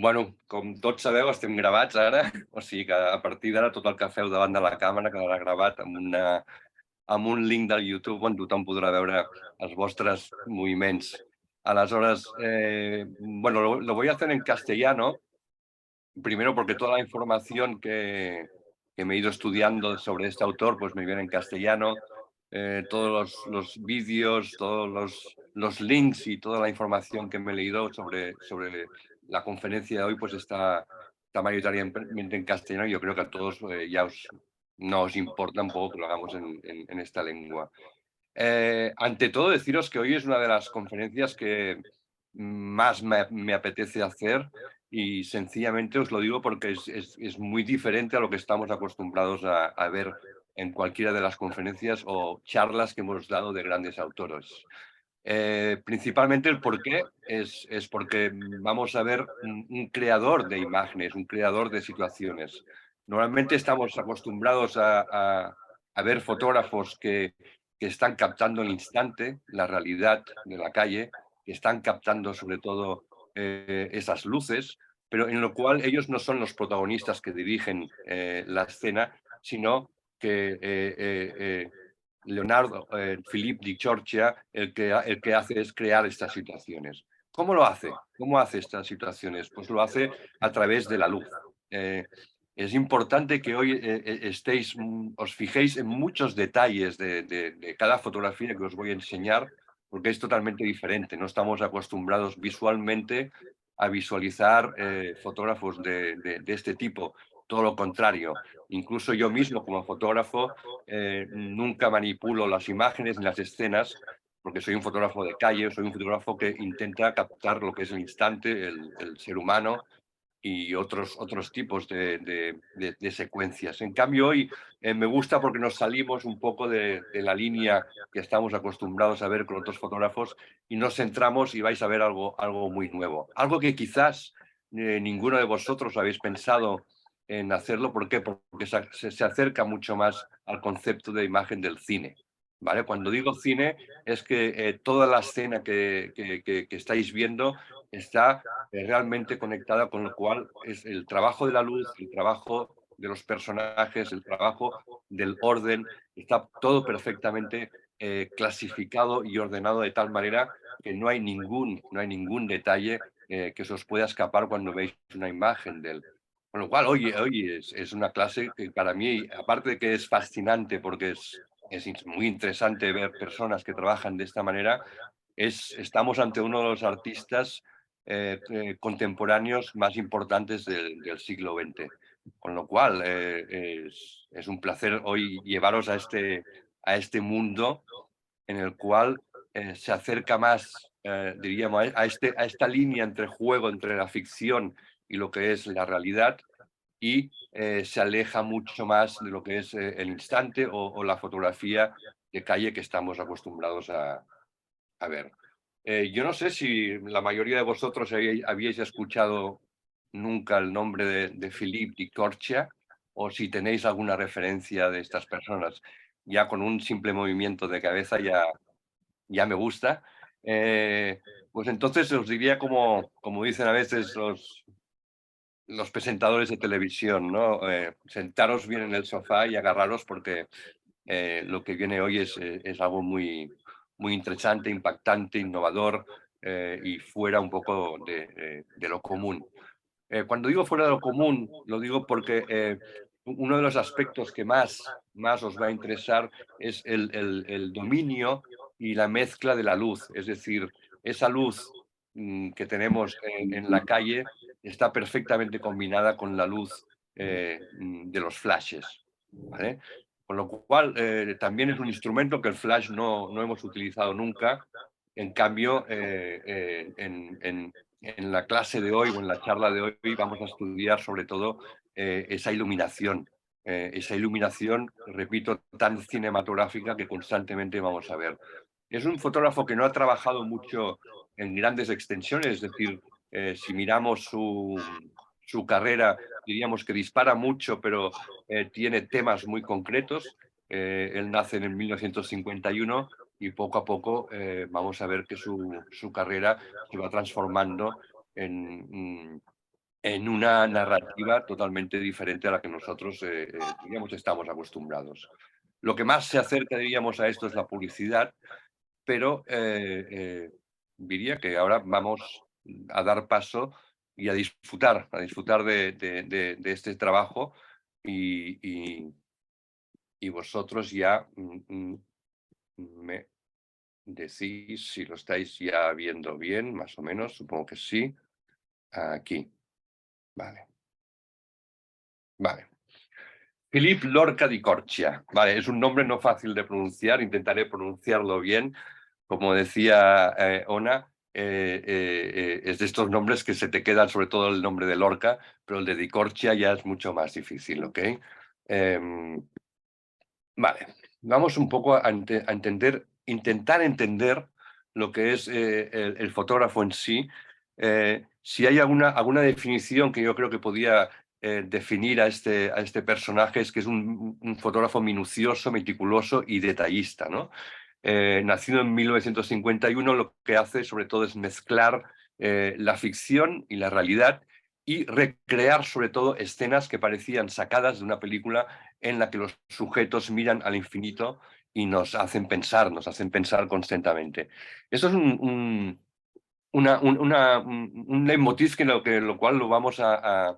Bueno, com tots sabeu, estem gravats ara, o sigui que a partir d'ara tot el que feu davant de la càmera quedarà gravat amb un link del YouTube on tothom podrà veure els vostres moviments. Aleshores, bueno, lo voy a hacer en castellano, primero porque toda la información que me he ido estudiando sobre este autor, pues me viene en castellano. Todos los vídeos, todos los links y toda la información que me he leído sobre la conferencia de hoy, pues está mayoritariamente en castellano. Y yo creo que a todos no os importa un poco que lo hagamos en esta lengua. Ante todo, deciros que hoy es una de las conferencias que más me apetece hacer y sencillamente os lo digo porque es muy diferente a lo que estamos acostumbrados a ver en cualquiera de las conferencias o charlas que hemos dado de grandes autores. Principalmente el porqué es porque vamos a ver un creador de imágenes, un creador de situaciones. Normalmente estamos acostumbrados a ver fotógrafos que están captando el instante, la realidad de la calle, que están captando sobre todo esas luces, pero en lo cual ellos no son los protagonistas que dirigen la escena, sino que Leonardo Philippe di Giorgia el que hace es crear estas situaciones. ¿Cómo lo hace? ¿Cómo hace estas situaciones? Pues lo hace a través de la luz. Eh, es importante que hoy os fijéis en muchos detalles de cada fotografía que os voy a enseñar, porque es totalmente diferente. No estamos acostumbrados visualmente a visualizar fotógrafos de este tipo. Todo lo contrario. Incluso yo mismo como fotógrafo nunca manipulo las imágenes ni las escenas, porque soy un fotógrafo de calle, soy un fotógrafo que intenta captar lo que es el instante, el ser humano y otros tipos de secuencias. En cambio, hoy me gusta porque nos salimos un poco de la línea que estamos acostumbrados a ver con otros fotógrafos y nos centramos y vais a ver algo muy nuevo. Algo que quizás ninguno de vosotros habéis pensado en hacerlo. ¿Por qué? Porque se acerca mucho más al concepto de imagen del cine. ¿Vale? Cuando digo cine es que toda la escena que estáis viendo está realmente conectada, con lo cual es el trabajo de la luz, el trabajo de los personajes, el trabajo del orden, está todo perfectamente clasificado y ordenado de tal manera que no hay ningún detalle que se os pueda escapar cuando veis una imagen de él. Con lo cual, hoy es una clase que para mí, aparte de que es fascinante porque es muy interesante ver personas que trabajan de esta manera, estamos ante uno de los artistas contemporáneos más importantes del siglo XX. Con lo cual, es un placer hoy llevaros a este mundo en el cual se acerca más, diríamos, a esta línea entre juego, entre la ficción y lo que es la realidad, y se aleja mucho más de lo que es el instante o la fotografía de calle que estamos acostumbrados a ver. Yo no sé si la mayoría de vosotros habíais escuchado nunca el nombre de Philippe Di Corcia o si tenéis alguna referencia de estas personas. Ya con un simple movimiento de cabeza ya me gusta. Pues entonces os diría como dicen a veces los presentadores de televisión, ¿no? Sentaros bien en el sofá y agarraros porque lo que viene hoy es algo muy interesante, impactante, innovador y fuera un poco de lo común. Cuando digo fuera de lo común, lo digo porque uno de los aspectos que más os va a interesar es el dominio y la mezcla de la luz. Es decir, esa luz que tenemos en la calle está perfectamente combinada con la luz de los flashes. ¿Vale? Con lo cual, también es un instrumento que el flash no hemos utilizado nunca. En cambio, en la clase de hoy o en la charla de hoy vamos a estudiar sobre todo esa iluminación, repito, tan cinematográfica que constantemente vamos a ver. Es un fotógrafo que no ha trabajado mucho en grandes extensiones, es decir, si miramos su carrera, diríamos que dispara mucho, pero tiene temas muy concretos. Él nace en el 1951 y poco a poco vamos a ver que su carrera se va transformando en en una narrativa totalmente diferente a la que nosotros, digamos, estamos acostumbrados. Lo que más se acerca, diríamos, a esto es la publicidad, pero diría que ahora vamos a dar paso y a disfrutar de este trabajo y, y- y vosotros ya me decís si lo estáis ya viendo bien, más o menos, supongo que sí. Aquí, vale, vale. Philippe Lorca di Corcia, vale, es un nombre no fácil de pronunciar, intentaré pronunciarlo bien. Como decía Ona, es de estos nombres que se te quedan, sobre todo el nombre de Lorca, pero el de Di Corcia ya es mucho más difícil, ¿ok? Em, vale, vamos un poco a entender, intentar entender lo que es el fotógrafo en sí. Si hay alguna definición que yo creo que podía definir a este personaje, es que es un fotógrafo minucioso, meticuloso y detallista, ¿no? Nacido en 1951, lo que hace sobre todo es mezclar la ficción y la realidad y recrear sobre todo escenas que parecían sacadas de una película en la que los sujetos miran al infinito y nos hacen pensar constantemente. Eso es un leitmotiv lo cual lo vamos a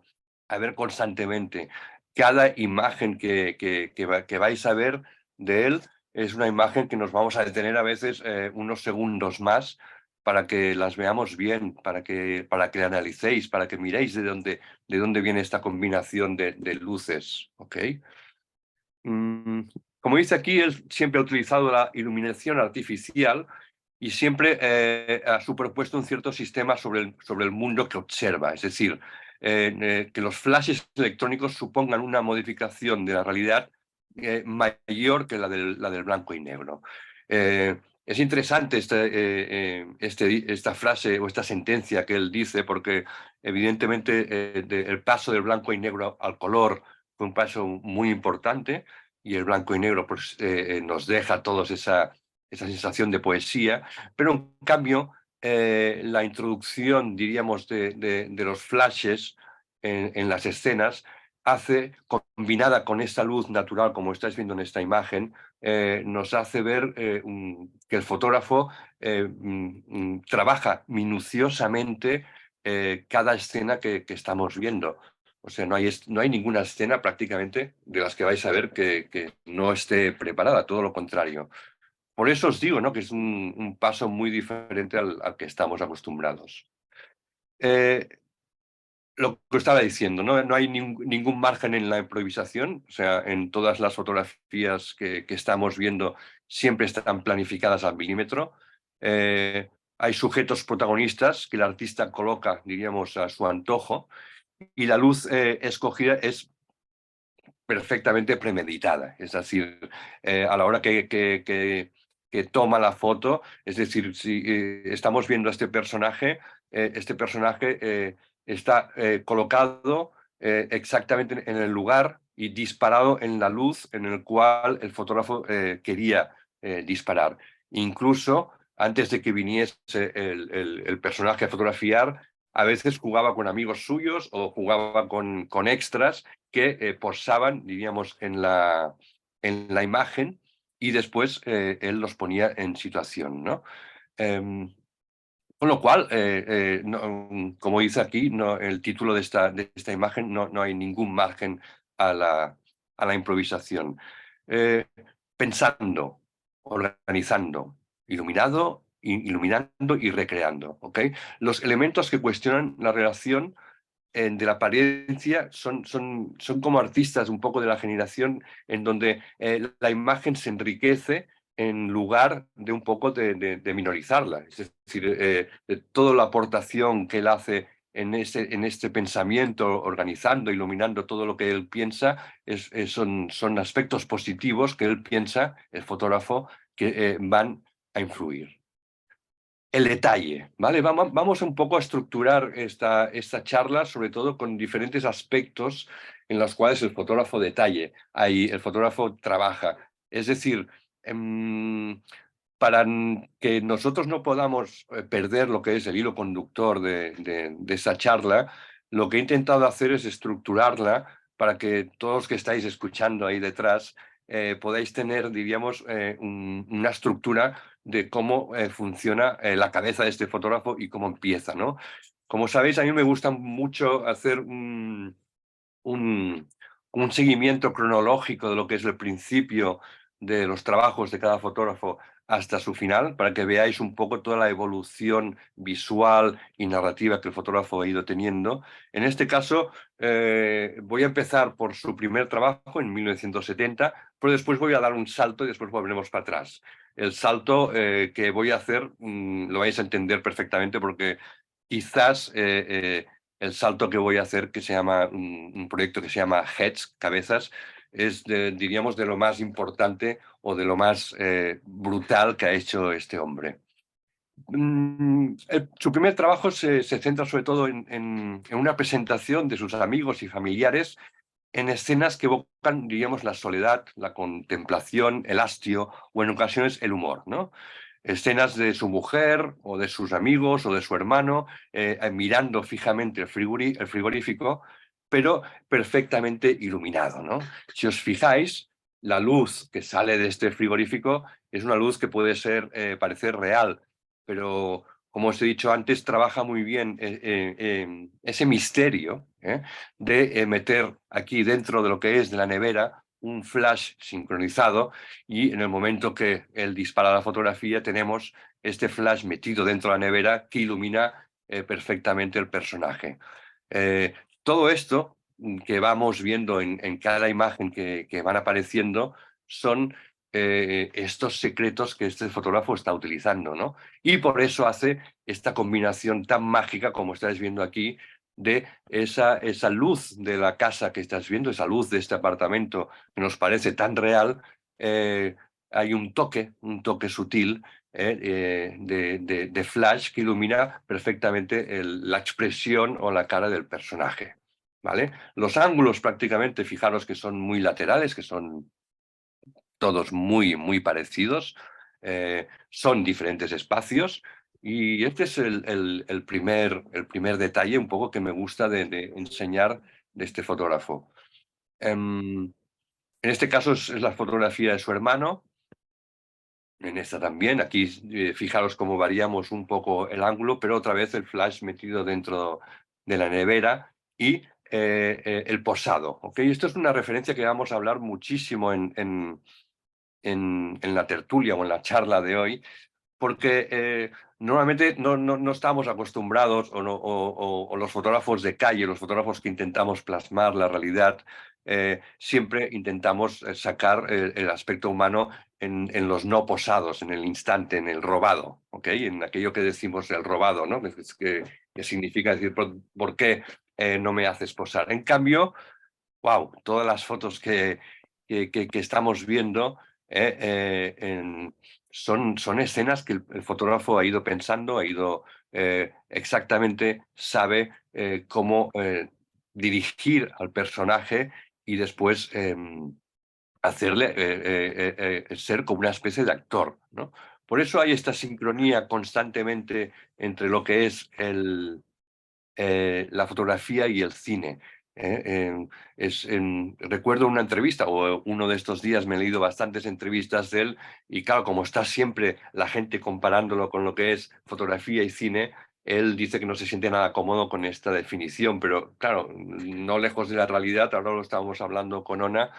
ver constantemente. Cada imagen que vais a ver de él es una imagen que nos vamos a detener a veces unos segundos más para que las veamos bien, para que la analicéis, para que miréis de dónde viene esta combinación de luces. ¿Ok? Mm, Como dice aquí, él siempre ha utilizado la iluminación artificial y siempre ha superpuesto un cierto sistema sobre el mundo que observa. Es decir, que los flashes electrónicos supongan una modificación de la realidad mayor que la del blanco y negro. Es interesante esta frase o esta sentencia que él dice, porque evidentemente el paso del blanco y negro al color fue un paso muy importante y el blanco y negro pues, nos deja a todos esa sensación de poesía, pero en cambio la introducción, diríamos, de los flashes en las escenas hace, combinada con esta luz natural, como estáis viendo en esta imagen, nos hace ver que el fotógrafo trabaja minuciosamente cada escena que estamos viendo. O sea, no hay ninguna escena prácticamente de las que vais a ver que no esté preparada, todo lo contrario. Por eso os digo, ¿no? Que es un paso muy diferente al que estamos acostumbrados. Eh, lo que estaba diciendo, no hay ningún margen en la improvisación, o sea, en todas las fotografías que estamos viendo siempre están planificadas al milímetro. Hay sujetos protagonistas que el artista coloca, diríamos, a su antojo, y la luz escogida es perfectamente premeditada. Es decir, a la hora que toma la foto, es decir, si estamos viendo a este personaje está colocado exactamente en el lugar y disparado en la luz en el cual el fotógrafo quería disparar. Incluso antes de que viniese el personaje a fotografiar, a veces jugaba con amigos suyos o jugaba con extras que posaban, diríamos, en la imagen y después él los ponía en situación, ¿no? Em, con lo cual, como dice aquí, el título de esta imagen, no hay ningún margen a a la improvisación. Eh, Pensando, organizando, iluminando y recreando. ¿Ok? Los elementos que cuestionan la relación de la apariencia son como artistas un poco de la generación en donde la imagen se enriquece en lugar de un poco de minorizarla. Es decir, de toda la aportación que él hace en este pensamiento, organizando, iluminando todo lo que él piensa, son aspectos positivos que él piensa, el fotógrafo, que van a influir. El detalle, ¿vale? Vamos un poco a estructurar esta charla, sobre todo con diferentes aspectos en los cuales el fotógrafo detalle, ahí el fotógrafo trabaja. Es decir, para que nosotros no podamos perder lo que es el hilo conductor de esta charla, lo que he intentado hacer es estructurarla para que todos los que estáis escuchando ahí detrás podáis tener, diríamos, una estructura de cómo funciona la cabeza de este fotógrafo y cómo empieza, ¿no? Como sabéis, a mí me gusta mucho hacer un, un seguimiento cronológico de lo que es el principio de los trabajos de cada fotógrafo hasta su final, para que veáis un poco toda la evolución visual y narrativa que el fotógrafo ha ido teniendo. En este caso, voy a empezar por su primer trabajo en 1970, pero después voy a dar un salto y después volveremos para atrás. El salto que voy a hacer lo vais a entender perfectamente porque quizás el salto que voy a hacer, que se llama un proyecto que se llama Heads, cabezas, es, diríamos, de lo más importante o de lo más brutal que ha hecho este hombre. Su primer trabajo se centra sobre todo en una presentación de sus amigos y familiares en escenas que evocan, diríamos, la soledad, la contemplación, el hastio o en ocasiones el humor, ¿no? Escenas de su mujer o de sus amigos o de su hermano mirando fijamente el frigorífico, pero perfectamente iluminado, ¿no? Si os fijáis, la luz que sale de este frigorífico es una luz que puede ser, parecer real, pero como os he dicho antes, trabaja muy bien ese misterio de meter aquí dentro de lo que es de la nevera un flash sincronizado y en el momento que él dispara la fotografía tenemos este flash metido dentro de la nevera que ilumina perfectamente el personaje. Eh, Todo esto que vamos viendo en cada imagen que van apareciendo son estos secretos que este fotógrafo está utilizando, ¿no? Y por eso hace esta combinación tan mágica, como estáis viendo aquí, de esa luz de la casa que estás viendo, esa luz de este apartamento que nos parece tan real, hay un toque sutil de flash que ilumina perfectamente la expresión o la cara del personaje. ¿Vale? Los ángulos prácticamente, fijaros que son muy laterales, que son todos muy, muy parecidos, son diferentes espacios y este es el primer detalle un poco que me gusta de enseñar de este fotógrafo. En este caso es la fotografía de su hermano, en esta también, aquí fijaros cómo variamos un poco el ángulo, pero otra vez el flash metido dentro de la nevera y el posado. ¿Ok? Esto es una referencia que vamos a hablar muchísimo en la tertulia o en la charla de hoy, porque normalmente no estamos acostumbrados, o los fotógrafos de calle, los fotógrafos que intentamos plasmar la realidad, siempre intentamos sacar el aspecto humano en los no posados, en el instante, en el robado, ¿ok? En aquello que decimos el robado, ¿no? Que significa decir, ¿por qué no me haces posar? En cambio, wow, todas las fotos que estamos viendo son escenas que el fotógrafo ha ido pensando, ha ido exactamente, sabe cómo dirigir al personaje y después hacerle ser como una especie de actor, ¿no? Por eso hay esta sincronía constantemente entre lo que es la fotografía y el cine. Recuerdo una entrevista, o uno de estos días me he leído bastantes entrevistas de él, y claro, como está siempre la gente comparándolo con lo que es fotografía y cine, él dice que no se siente nada cómodo con esta definición, pero claro, no lejos de la realidad, ahora lo estábamos hablando con Ona,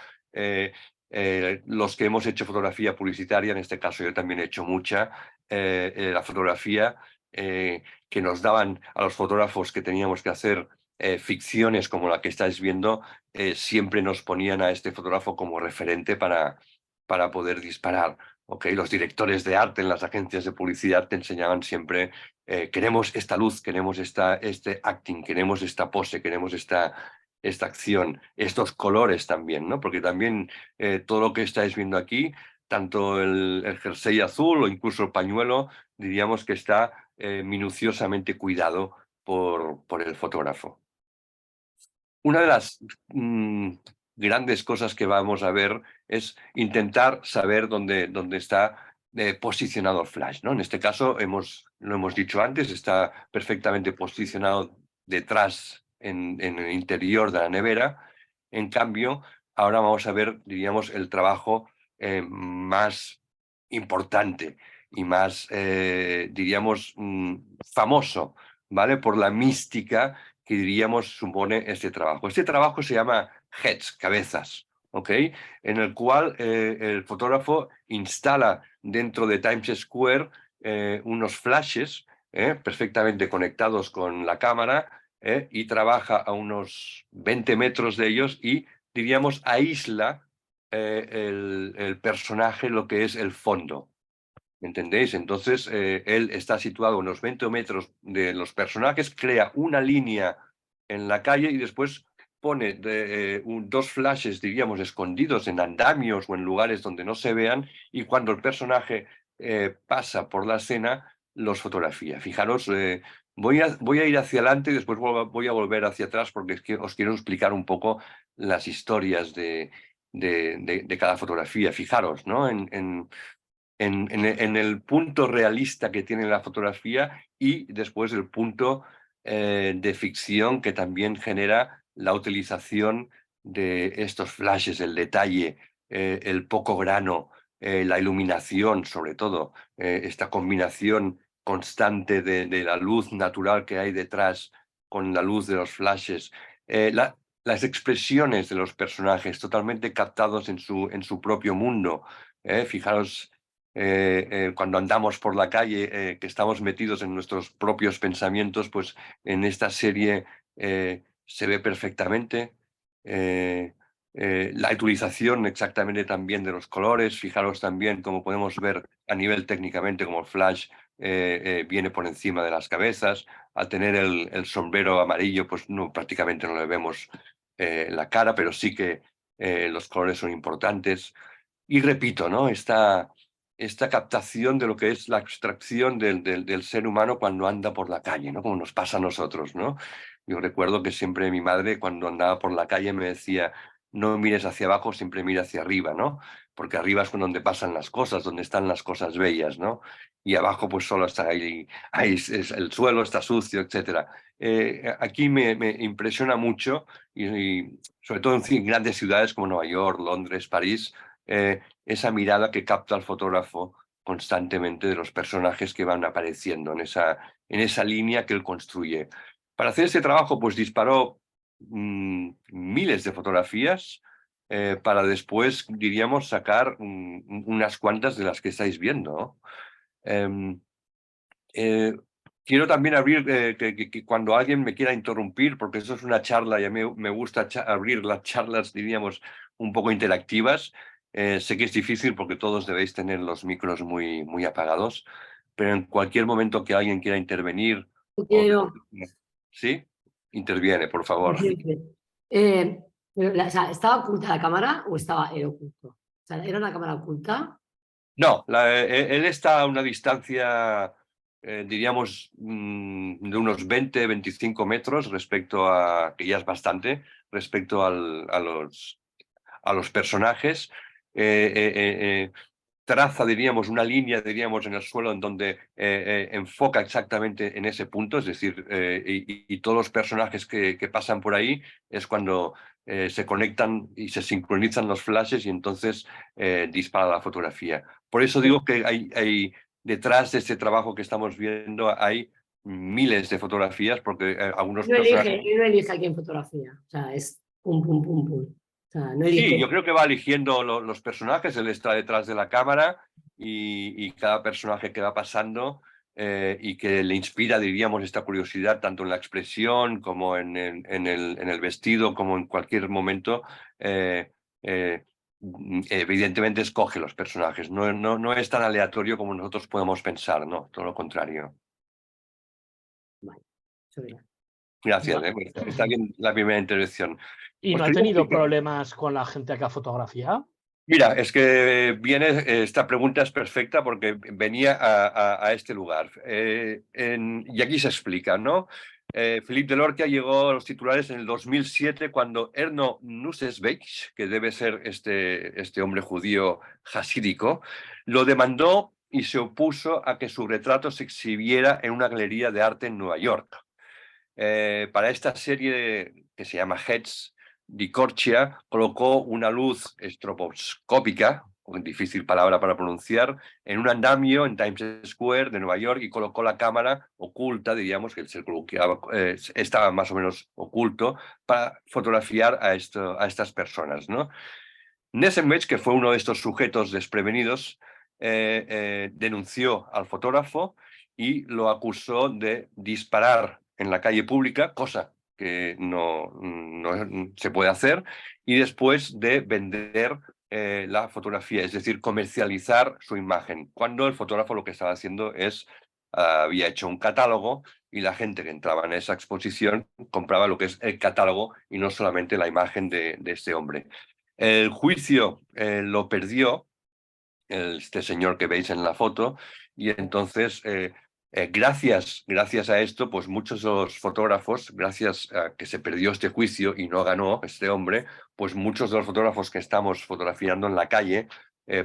los que hemos hecho fotografía publicitaria, en este caso yo también he hecho mucha, la fotografía que nos daban a los fotógrafos que teníamos que hacer ficciones como la que estáis viendo, siempre nos ponían a este fotógrafo como referente para poder disparar. ¿Okay? Los directores de arte en las agencias de publicidad te enseñaban siempre, queremos esta luz, queremos este acting, queremos esta pose, queremos esta acción, estos colores también, ¿no? Porque también todo lo que estáis viendo aquí, tanto el jersey azul o incluso el pañuelo, diríamos que está minuciosamente cuidado por el fotógrafo. Una de las grandes cosas que vamos a ver es intentar saber dónde está posicionado el flash, ¿no? En este caso, lo hemos dicho antes, está perfectamente posicionado detrás en el interior de la nevera. En cambio, ahora vamos a ver, diríamos, el trabajo más importante y más, diríamos, famoso, ¿vale? Por la mística que, diríamos, supone este trabajo. Este trabajo se llama heads, cabezas, ¿ok? En el cual el fotógrafo instala dentro de Times Square unos flashes perfectamente conectados con la cámara y trabaja a unos 20 metros de ellos y, diríamos, aísla el personaje, lo que es el fondo. ¿Entendéis? Entonces, él está situado a unos 20 metros de los personajes, crea una línea en la calle y después pone dos flashes, diríamos, escondidos en andamios o en lugares donde no se vean, y cuando el personaje pasa por la escena, los fotografía. Fijaros, voy a ir hacia adelante y después voy a volver hacia atrás porque es que os quiero explicar un poco las historias de cada fotografía. Fijaros, ¿no? En el punto realista que tiene la fotografía y después el punto de ficción que también genera la utilización de estos flashes, el detalle, el poco grano, la iluminación, sobre todo, esta combinación constante de la luz natural que hay detrás con la luz de los flashes, las expresiones de los personajes totalmente captados en su propio mundo. Fijaros cuando andamos por la calle, que estamos metidos en nuestros propios pensamientos, pues en esta serie se ve perfectamente. La utilización exactamente también de los colores, fijaros también como podemos ver a nivel técnicamente como el flash viene por encima de las cabezas. Al tener el sombrero amarillo, pues no, prácticamente no le vemos la cara, pero sí que los colores son importantes. Y repito, ¿no? Esta captación de lo que es la abstracción del ser humano cuando anda por la calle, ¿no? Como nos pasa a nosotros, ¿no? Yo recuerdo que siempre mi madre, cuando andaba por la calle, me decía, no mires hacia abajo, siempre mira hacia arriba, ¿no? Porque arriba es donde pasan las cosas, donde están las cosas bellas, ¿no? Y abajo pues solo está ahí el suelo está sucio, etcétera. Aquí me impresiona mucho y sobre todo en grandes ciudades como Nueva York, Londres, París, esa mirada que capta el fotógrafo constantemente de los personajes que van apareciendo en esa línea que él construye. Para hacer este trabajo, pues disparó miles de fotografías para después, diríamos, sacar unas cuantas de las que estáis viendo, ¿no? Em, eh, quiero también abrir, que cuando alguien me quiera interrumpir, porque eso es una charla y a mí me gusta abrir las charlas, diríamos, un poco interactivas. Sé que es difícil porque todos debéis tener los micros muy apagados, pero en cualquier momento que alguien quiera intervenir, Yo o... quiero ¿Sí? Interviene, por favor. decirte, pero, o sea, ¿estaba oculta la cámara o era oculto? O sea, ¿era una cámara oculta? No, él está a una distancia, diríamos, de unos 20-25 metros respecto a, que ya es bastante, respecto a los personajes. Traza, diríamos, una línea, diríamos, en el suelo en donde enfoca exactamente en ese punto, es decir, y todos los personajes que pasan por ahí es cuando se conectan y se sincronizan los flashes y entonces dispara la fotografía. Por eso digo que hay detrás de este trabajo que estamos viendo hay miles de fotografías porque algunos personajes... Y no elige a quién fotografía. O sea, es pum, pum, pum, pum. O sea, no Sí, yo elige. creo que va eligiendo los personajes, él está detrás de la cámara y cada personaje que va pasando y que le inspira, diríamos, esta curiosidad tanto en la expresión como en el vestido, como en cualquier momento, eh, eh, evidentemente escoge los personajes. No es tan aleatorio como nosotros podemos pensar, no, todo lo contrario. Vale, sobre la- Gracias, No. está bien la primera intervención. ¿Y Os no ha quería tenido explicar. problemas con la gente que ha fotografiado? Mira, es que viene, esta pregunta es perfecta porque venía a este lugar. Y aquí se explica, ¿no? Philippe de Lorca llegó a los titulares en el 2007 cuando Erno Nussbaum, que debe ser este hombre judío hasídico, lo demandó y se opuso a que su retrato se exhibiera en una galería de arte en Nueva York. para esta serie que se llama Heads, Di Corcia colocó una luz estroboscópica, difícil palabra para pronunciar, en un andamio en Times Square de Nueva York y colocó la cámara oculta, diríamos que el círculo estaba más o menos oculto, para fotografiar a estas personas, ¿no? Nessenmech, que fue uno de estos sujetos desprevenidos, denunció al fotógrafo y lo acusó de disparar en la calle pública, cosa que no se puede hacer, y después de vender la fotografía, es decir, comercializar su imagen, cuando el fotógrafo lo que estaba haciendo es, había hecho un catálogo y la gente que entraba en esa exposición compraba lo que es el catálogo y no solamente la imagen de este hombre. El juicio lo perdió este señor que veis en la foto y entonces gracias a esto, pues muchos de los fotógrafos, gracias a que se perdió este juicio y no ganó este hombre, pues muchos de los fotógrafos que estamos fotografiando en la calle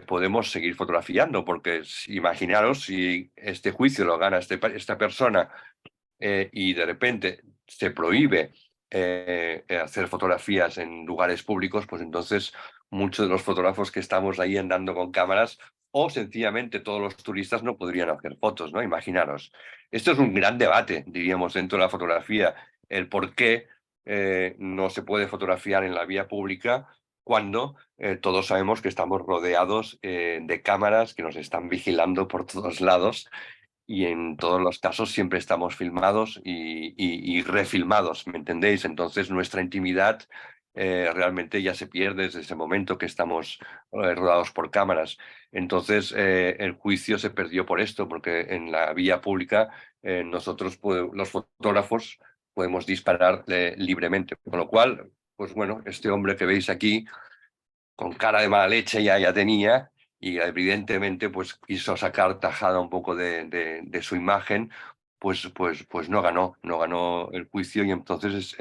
podemos seguir fotografiando, porque imaginaros si este juicio lo gana esta persona y de repente se prohíbe hacer fotografías en lugares públicos, pues entonces muchos de los fotógrafos que estamos ahí andando con cámaras o sencillamente todos los turistas no podrían hacer fotos, ¿no? Imaginaros. Esto es un gran debate, diríamos, dentro de la fotografía, el por qué no se puede fotografiar en la vía pública cuando todos sabemos que estamos rodeados de cámaras que nos están vigilando por todos lados y en todos los casos siempre estamos filmados y refilmados, ¿me entendéis? Entonces nuestra intimidad realmente ya se pierde desde ese momento que estamos rodados por cámaras. Entonces el juicio se perdió por esto, porque en la vía pública nosotros, los fotógrafos, podemos disparar libremente. Con lo cual, pues bueno, este hombre que veis aquí, con cara de mala leche ya tenía, y evidentemente pues quiso sacar tajada un poco de su imagen, pues no ganó el juicio y entonces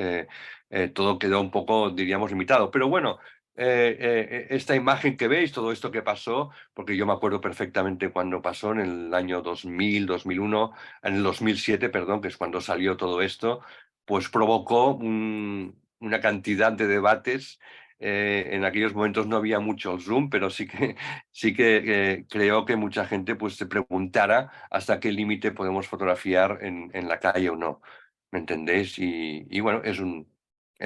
todo quedó un poco, diríamos, limitado. Pero bueno, esta imagen que veis, todo esto que pasó, porque yo me acuerdo perfectamente cuando pasó en el año 2000, 2001, en el 2007, perdón, que es cuando salió todo esto, pues provocó una cantidad de debates. En aquellos momentos no había mucho el Zoom, pero sí que creo que mucha gente pues se preguntara hasta qué límite podemos fotografiar en la calle o no. ¿Me entendéis? Y bueno, es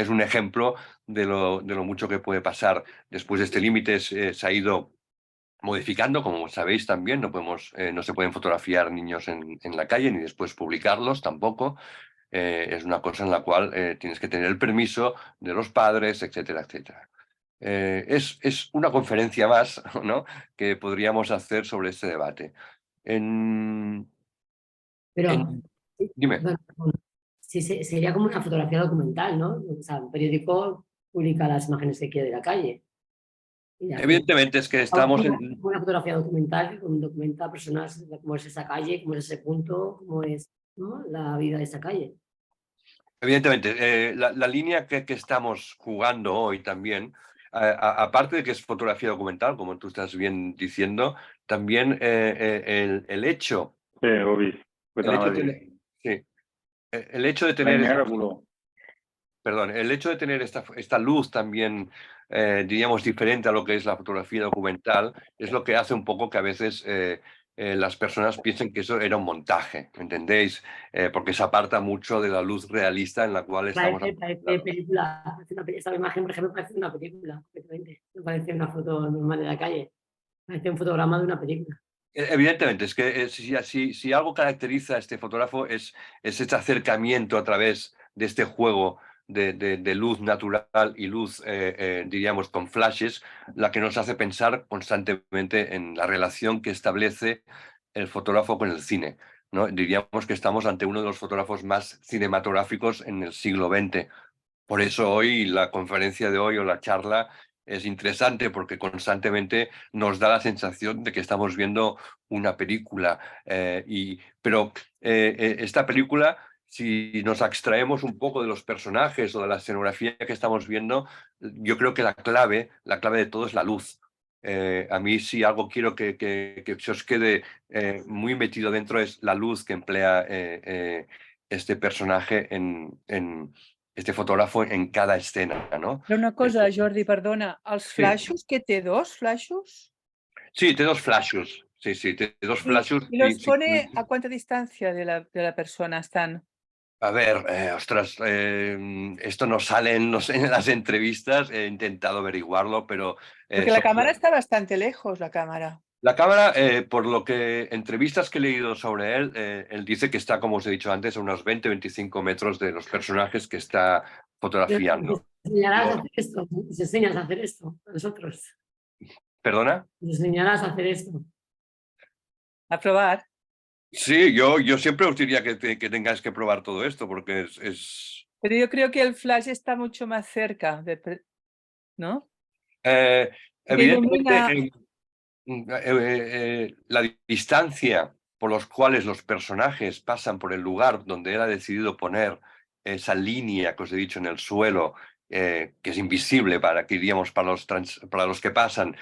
un ejemplo de lo mucho que puede pasar. Después de este límite se ha ido modificando, como sabéis también, no se pueden fotografiar niños en la calle ni después publicarlos tampoco. Es una cosa en la cual tienes que tener el permiso de los padres, etcétera, etcétera. Es una conferencia más, ¿no?, que podríamos hacer sobre este debate. Pero, Dime. bueno, sí, sería como una fotografía documental, ¿no? O sea, un periódico publica las imágenes que quiere de la calle. Y la gente, Evidentemente es que estamos como en... una fotografía documental que documenta a personas cómo es esa calle, cómo es ese punto, cómo es, ¿no?, la vida de esa calle. Evidentemente, la línea que estamos jugando hoy también, aparte de que es fotografía documental, como tú estás bien diciendo, también el hecho, 네, 오비. 그 el hecho de 다음에 tener, sí, el hecho de tener esta, 아니하라고로. perdón, el hecho de tener esta luz también, diríamos, diferente a lo que es la fotografía documental, es lo que hace un poco que a veces las personas piensen que eso era un montaje, ¿entendéis? Porque se aparta mucho de la luz realista en la cual estamos Parece acostumbrados. película, esta imagen, por ejemplo, parece una película, completamente. No parece una foto normal de la calle, parece un fotograma de una película. Evidentemente, es que si algo caracteriza a este fotógrafo es este acercamiento a través de este juego de luz natural y luz, diríamos, con flashes, la que nos hace pensar constantemente en la relación que establece el fotógrafo con el cine, ¿no? Diríamos que estamos ante uno de los fotógrafos más cinematográficos en el siglo XX. Por eso hoy la conferencia de hoy o la charla es interesante, porque constantemente nos da la sensación de que estamos viendo una película. Pero esta película, si nos abstraemos un poco de los personajes o de la escenografía que estamos viendo, yo creo que la clave de todo es la luz. A mí, si algo quiero que se os quede muy metido dentro, es la luz que emplea este personaje este fotógrafo en cada escena, ¿no? Però una cosa, Jordi, perdona, els Sí. flaixos, què té, 2 flaixos? Sí, té 2 flashes. Sí, sí, té 2 flashes. ¿Y los pone a cuánta distancia de la persona están? A ver, ostras, esto no sale en las entrevistas, he intentado averiguarlo, pero... Porque la cámara está bastante lejos, la cámara. La cámara, por lo que entrevistas que he leído sobre él dice que está, como os he dicho antes, a unos 20-25 metros de los personajes que está fotografiando. Enseñarás a hacer esto, les enseñas a hacer esto a nosotros. ¿Perdona? Les enseñarás a hacer esto. A probar. Sí, yo siempre os diría que tengáis que probar todo esto, porque es... Pero yo creo que el flash está mucho más cerca, ¿no? Evidentemente, la distancia por los cuales los personajes pasan por el lugar donde él ha decidido poner esa línea que os he dicho en el suelo, que es invisible para que diríamos para los que pasan,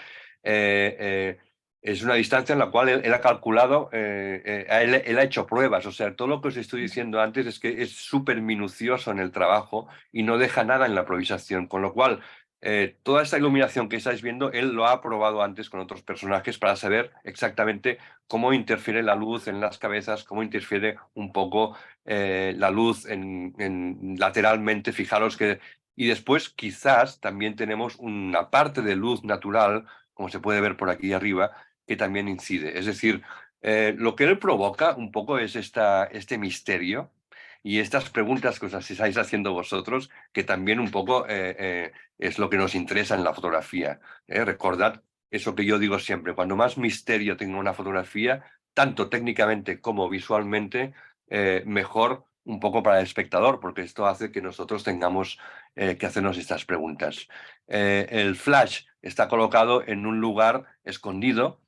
es una distancia en la cual él ha calculado, él ha hecho pruebas. O sea, todo lo que os estoy diciendo antes es que es súper minucioso en el trabajo y no deja nada en la improvisación, con lo cual toda esta iluminación que estáis viendo, él lo ha probado antes con otros personajes para saber exactamente cómo interfiere la luz en las cabezas, cómo interfiere un poco la luz lateralmente. Fijaros que... Y después quizás también tenemos una parte de luz natural, como se puede ver por aquí arriba, que también incide. Es decir, lo que él provoca un poco es este misterio y estas preguntas que os estáis haciendo vosotros, que también un poco es lo que nos interesa en la fotografía. Recordad eso que yo digo siempre, cuando más misterio tenga una fotografía, tanto técnicamente como visualmente, mejor un poco para el espectador, porque esto hace que nosotros tengamos que hacernos estas preguntas. El flash está colocado en un lugar escondido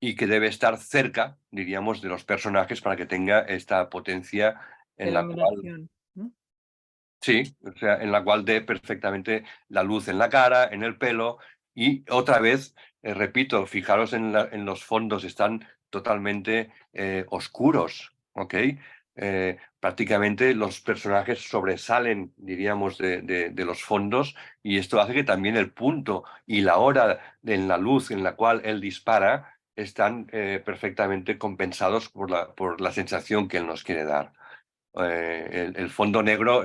y que debe estar cerca, diríamos, de los personajes para que tenga esta potencia en la cual... Iluminación, ¿no? Sí, o sea, en la cual dé perfectamente la luz en la cara, en el pelo y otra vez, repito, fijaros en los fondos, están totalmente oscuros, ¿ok? Prácticamente los personajes sobresalen, diríamos, de los fondos y esto hace que también el punto y la hora en la luz en la cual él dispara están perfectamente compensados por la sensación que él nos quiere dar. El fondo negro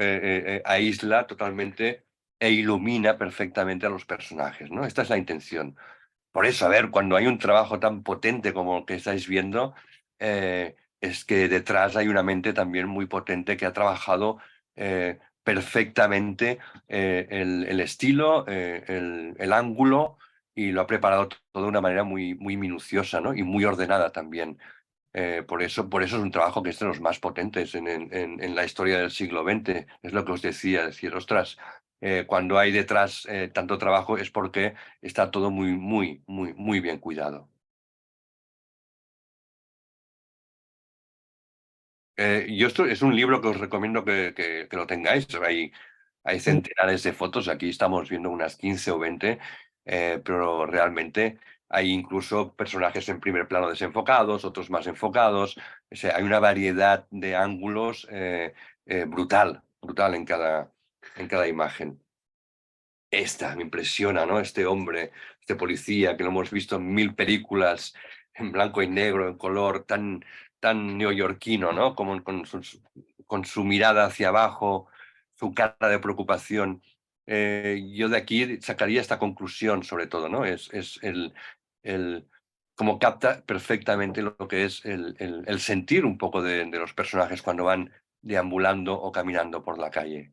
aísla totalmente e ilumina perfectamente a los personajes, ¿no? Esta es la intención. Por eso, a ver, cuando hay un trabajo tan potente como el que estáis viendo, es que detrás hay una mente también muy potente que ha trabajado perfectamente el estilo, el ángulo y lo ha preparado todo de una manera muy, muy minuciosa, ¿no? Y muy ordenada también. Por eso es un trabajo que es de los más potentes en la historia del siglo XX. Es lo que os decía, decir, ostras, cuando hay detrás tanto trabajo es porque está todo muy, muy, muy, muy bien cuidado. Yo esto es un libro que os recomiendo que lo tengáis. Hay centenares de fotos, aquí estamos viendo unas 15 o 20, pero realmente hay incluso personajes en primer plano desenfocados, otros más enfocados. O sea, hay una variedad de ángulos brutal, brutal en cada imagen. Esta me impresiona, ¿no? Este hombre, este policía, que lo hemos visto en 1000 películas, en blanco y negro, en color, tan neoyorquino, ¿no? Como con su mirada hacia abajo, su cara de preocupación. Yo de aquí sacaría esta conclusión, sobre todo, ¿no? Es el como capta perfectamente lo que es el sentir un poco de los personajes cuando van deambulando o caminando por la calle.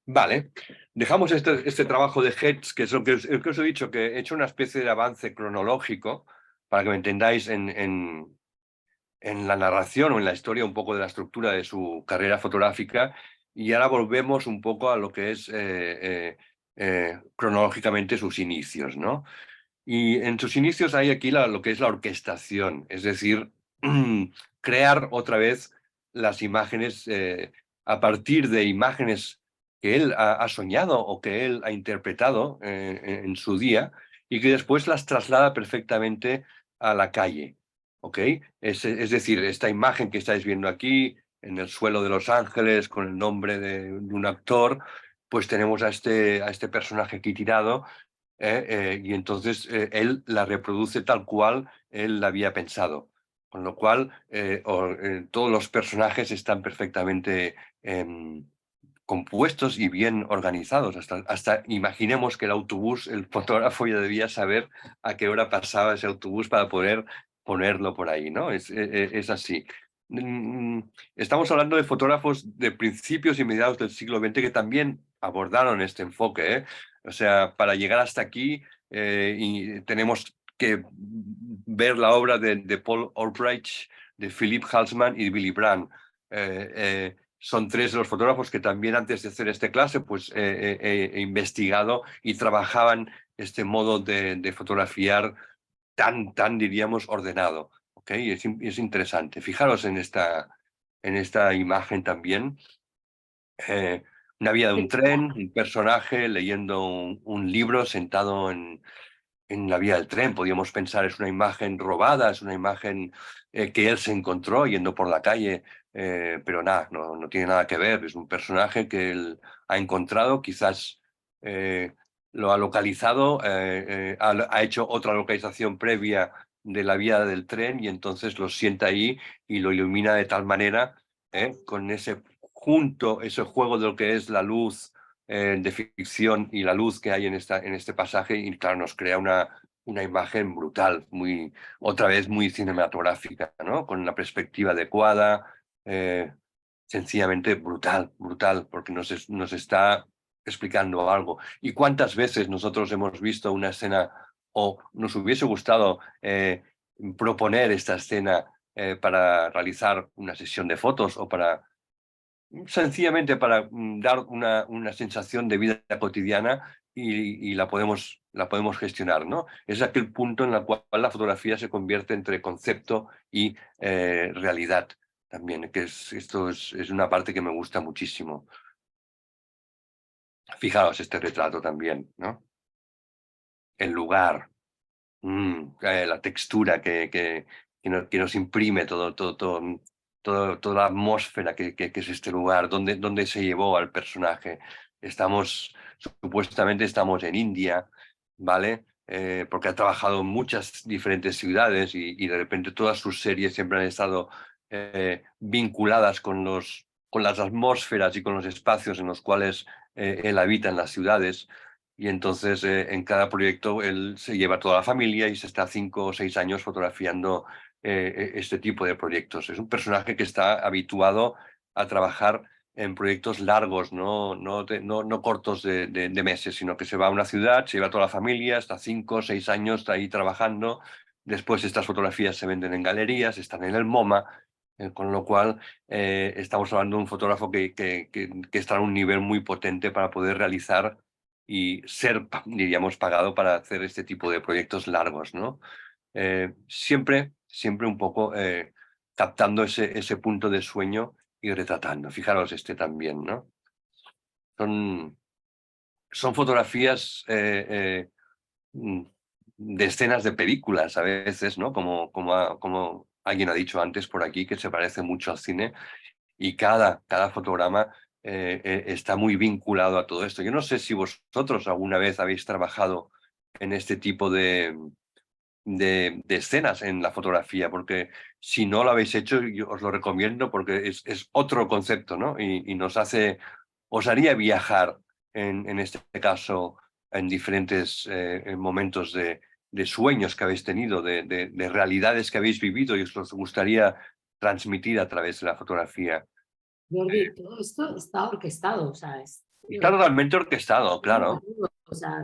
Vale, dejamos este trabajo de Hertz, que es el que os he dicho, que he hecho una especie de avance cronológico para que me entendáis en la narración o en la historia un poco de la estructura de su carrera fotográfica y ahora volvemos un poco a lo que es cronológicamente sus inicios, ¿no? Y en sus inicios hay aquí lo que es la orquestación, es decir, crear otra vez las imágenes a partir de imágenes él ha soñado o que él ha interpretado en su día y que después las traslada perfectamente a la calle. ¿Ok? Es decir, esta imagen que estáis viendo aquí en el suelo de Los Ángeles con el nombre de un actor, pues tenemos a este personaje aquí tirado y entonces él la reproduce tal cual él la había pensado. Con lo cual, todos los personajes están perfectamente compuestos y bien organizados. Hasta imaginemos que el autobús, el fotógrafo ya debía saber a qué hora pasaba ese autobús para poder ponerlo por ahí, ¿no? Es así. Estamos hablando de fotógrafos de principios y mediados del siglo XX que también abordaron este enfoque, ¿eh? O sea, para llegar hasta aquí y tenemos que ver la obra de Paul Albright, de Philip Halsman y de Billy Brandt. Son tres de los fotógrafos que también antes de hacer esta clase pues he investigado y trabajaban este modo de fotografiar tan diríamos ordenado. ¿Okay? Es interesante. Fijaros en esta imagen también. Una vía de un tren, un personaje leyendo un libro sentado en la vía del tren. Podríamos pensar es una imagen robada, es una imagen que él se encontró yendo por la calle, pero nada, no tiene nada que ver. Es un personaje que él ha encontrado, quizás lo ha localizado, ha hecho otra localización previa de la vía del tren y entonces lo sienta ahí y lo ilumina de tal manera, con ese juego de lo que es la luz de ficción y la luz que hay en este pasaje, y claro, nos crea una imagen brutal, otra vez muy cinematográfica, ¿no? Con la perspectiva adecuada, sencillamente brutal, porque nos está explicando algo. ¿Y cuántas veces nosotros hemos visto una escena o nos hubiese gustado proponer esta escena para realizar una sesión de fotos o sencillamente para dar una sensación de vida cotidiana y la podemos gestionar, ¿no? Es aquel punto en el cual la fotografía se convierte entre concepto y realidad también, que esto es una parte que me gusta muchísimo. Fijaos este retrato también, ¿no? El lugar, la textura que nos imprime toda la atmósfera que es este lugar, donde se llevó al personaje. Supuestamente estamos en India, ¿vale? Porque ha trabajado en muchas diferentes ciudades y de repente todas sus series siempre han estado vinculadas con las atmósferas y con los espacios en los cuales él habita en las ciudades. Y entonces en cada proyecto él se lleva a toda la familia y se está 5 o 6 años fotografiando este tipo de proyectos. Es un personaje que está habituado a trabajar en proyectos largos, no cortos de meses, sino que se va a una ciudad, se lleva a toda la familia, está 5 o 6 años, está ahí trabajando. Después estas fotografías se venden en galerías, están en el MoMA, con lo cual estamos hablando de un fotógrafo que está a un nivel muy potente para poder realizar y ser, diríamos, pagado para hacer este tipo de proyectos largos, ¿no? Siempre un poco captando ese punto de sueño y retratando. Fijaros este también, ¿no? Son fotografías de escenas de películas a veces, ¿no? Como alguien ha dicho antes por aquí, que se parece mucho al cine y cada fotograma está muy vinculado a todo esto. Yo no sé si vosotros alguna vez habéis trabajado en este tipo de escenas en la fotografía, porque si no lo habéis hecho, yo os lo recomiendo porque es otro concepto, ¿no? Y os haría viajar en este caso en diferentes momentos de sueños que habéis tenido, de realidades que habéis vivido y os gustaría transmitir a través de la fotografía. Jordi, todo esto está orquestado, o sea, Está totalmente orquestado, claro. o sea,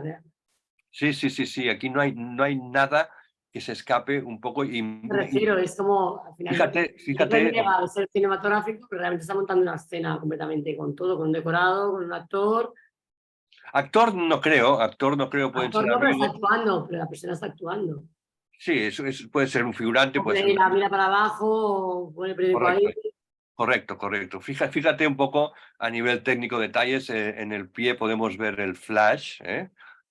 Sí. Aquí no hay nada que se escape un poco. me refiero, es como, al final, Fíjate. llega a ser cinematográfico, pero realmente está montando una escena completamente con todo, con un decorado, con un actor. Actor no creo, pueden Actor ser no, pero está amigos. actuando, pero la persona está actuando. Sí, eso puede ser un figurante, puede ser Mira para abajo, pone el periódico ahí. correcto. Correcto, correcto. Fíjate un poco a nivel técnico detalles. En el pie podemos ver el flash,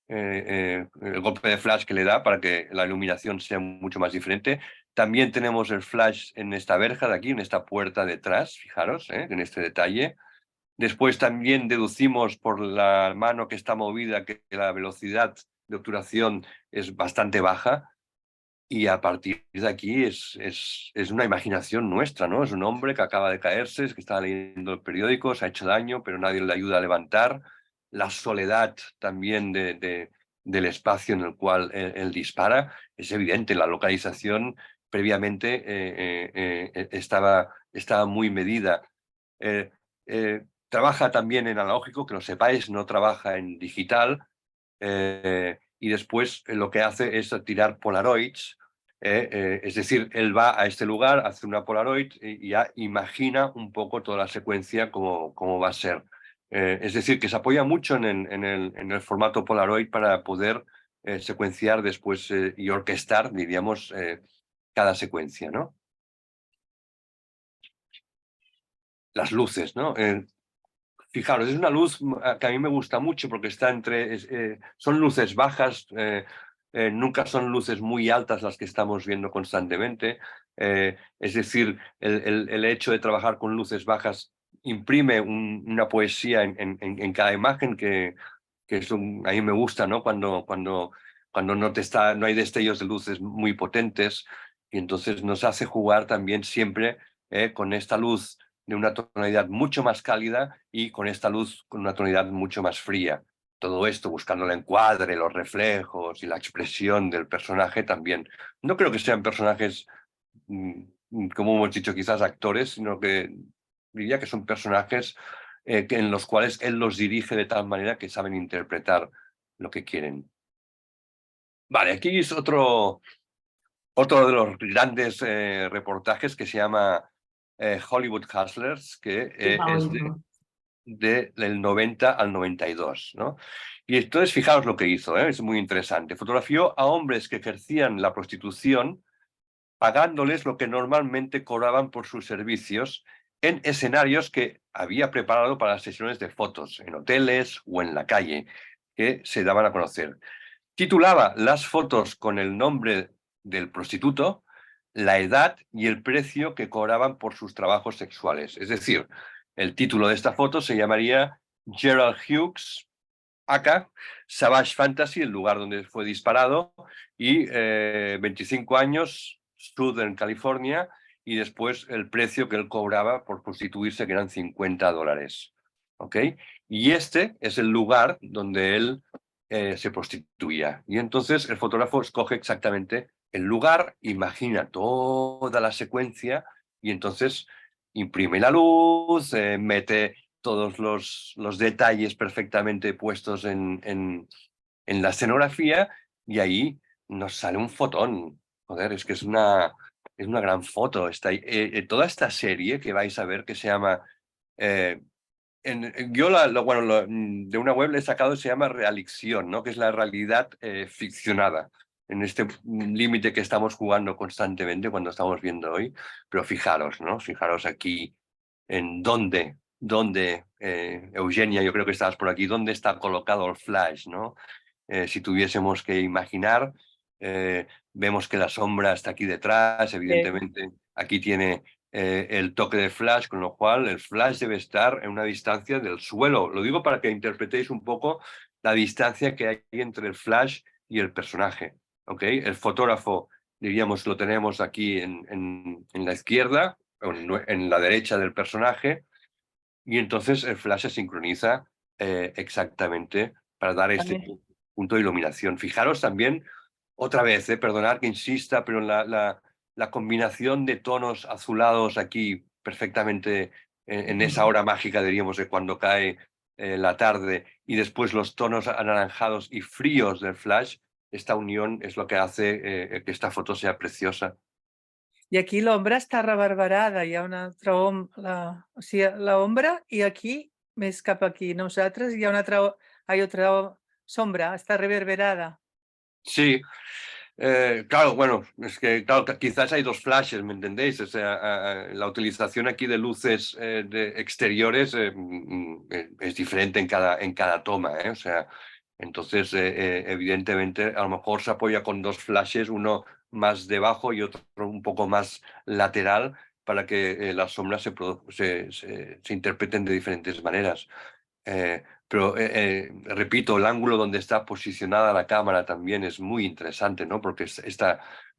el golpe de flash que le da para que la iluminación sea mucho más diferente. También tenemos el flash en esta verja de aquí, en esta puerta detrás, fijaros, en este detalle. Después también deducimos por la mano que está movida que la velocidad de obturación es bastante baja. Y a partir de aquí es una imaginación nuestra, ¿no? Es un hombre que acaba de caerse, es que estaba leyendo el periódico, se ha hecho daño, pero nadie le ayuda a levantar. La soledad también del espacio en el cual él dispara es evidente. La localización previamente estaba muy medida. Trabaja también en analógico, que lo sepáis, no trabaja en digital. Y después lo que hace es tirar polaroids, es decir, él va a este lugar, hace una polaroid y ya imagina un poco toda la secuencia cómo va a ser. Es decir, que se apoya mucho en el formato polaroid para poder secuenciar después y orquestar, diríamos, cada secuencia, ¿no? Las luces, ¿no? Fijaros, es una luz que a mí me gusta mucho porque está son luces bajas, nunca son luces muy altas las que estamos viendo constantemente. Es decir, el hecho de trabajar con luces bajas imprime una poesía en cada imagen que a mí me gusta, ¿no? Cuando no hay destellos de luces muy potentes y entonces nos hace jugar también siempre con esta luz de una tonalidad mucho más cálida y con esta luz con una tonalidad mucho más fría. Todo esto buscando el encuadre, los reflejos y la expresión del personaje también. No creo que sean personajes, como hemos dicho, quizás actores, sino que diría que son personajes en los cuales él los dirige de tal manera que saben interpretar lo que quieren. Vale, aquí es otro de los grandes reportajes que se llama Hollywood Hustlers, que es del 90 al 92, ¿no? Y entonces fijaos lo que hizo, es muy interesante. Fotografió a hombres que ejercían la prostitución pagándoles lo que normalmente cobraban por sus servicios en escenarios que había preparado para las sesiones de fotos, en hoteles o en la calle, que se daban a conocer. Titulaba las fotos con el nombre del prostituto, la edad y el precio que cobraban por sus trabajos sexuales. Es decir, el título de esta foto se llamaría Gerald Hughes, acá, Savage Fantasy, el lugar donde fue disparado, y 25 años, Southern California, y después el precio que él cobraba por prostituirse, que eran $50. ¿Ok? Y este es el lugar donde él se prostituía. Y entonces el fotógrafo escoge exactamente el lugar, imagina toda la secuencia y entonces imprime la luz, mete todos los detalles perfectamente puestos en la escenografía y ahí nos sale un fotón. Joder, es que es una gran foto. Toda esta serie que vais a ver que se llama... yo de una web le he sacado, se llama Realicción, ¿no? Que es la realidad ficcionada, en este límite que estamos jugando constantemente cuando estamos viendo hoy. Pero fijaros, ¿no? Fijaros aquí en dónde, Eugenia, yo creo que estabas por aquí, dónde está colocado el flash, ¿no? Si tuviésemos que imaginar, vemos que la sombra está aquí detrás, evidentemente aquí tiene el toque de flash, con lo cual el flash debe estar en una distancia del suelo. Lo digo para que interpretéis un poco la distancia que hay entre el flash y el personaje. ¿Ok? El fotógrafo, diríamos, lo tenemos aquí en la izquierda, en la derecha del personaje, y entonces el flash se sincroniza exactamente para dar este punto de iluminación. Fijaros también, otra vez, perdonad que insista, pero la combinación de tonos azulados aquí perfectamente en esa hora mágica, diríamos, de cuando cae la tarde, y después los tonos anaranjados y fríos del flash, esta unión es lo que hace que esta foto sea preciosa. I aquí l'ombra està reverberada, hi ha una altra o sigui, l'ombra i aquí, més cap aquí, nosaltres, hi ha una altra, hay otra sombra, està reverberada. Sí, Claro, bueno, es que claro, quizás hay dos flashes, ¿me entendéis? O sea, la utilización aquí de luces de exteriores es diferente en cada toma, ¿eh? O sea, entonces, evidentemente, a lo mejor se apoya con dos flashes, uno más debajo y otro un poco más lateral, para que las sombras se interpreten de diferentes maneras. Pero repito, el ángulo donde está posicionada la cámara también es muy interesante, ¿no? Porque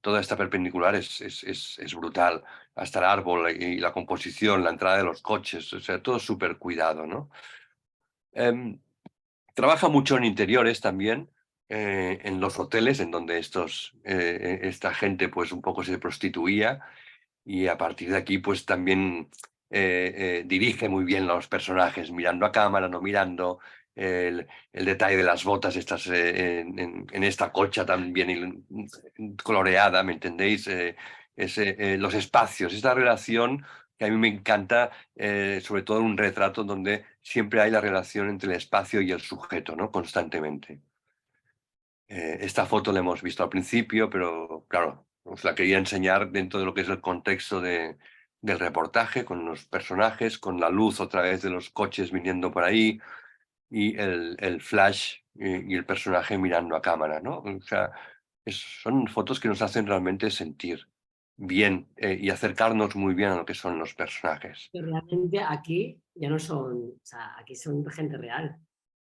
toda esta perpendicular es brutal. Hasta el árbol y la composición, la entrada de los coches, o sea, todo súper cuidado, ¿no? Em, Trabaja mucho en interiores también, en los hoteles, en donde esta gente pues un poco se prostituía, y a partir de aquí pues también dirige muy bien a los personajes, mirando a cámara, no mirando, el detalle de las botas estas en esta colcha tan bien coloreada, ¿me entendéis? Los espacios, esta relación que a mí me encanta, sobre todo en un retrato donde siempre hay la relación entre el espacio y el sujeto, ¿no? Constantemente. Esta foto la hemos visto al principio, pero claro, os la quería enseñar dentro de lo que es el contexto del reportaje, con los personajes, con la luz otra vez de los coches viniendo por ahí y el flash y el personaje mirando a cámara, ¿no? O sea, son fotos que nos hacen realmente sentir bien y acercarnos muy bien a lo que son los personajes. Que realmente aquí ya no son, o sea, aquí son gente real.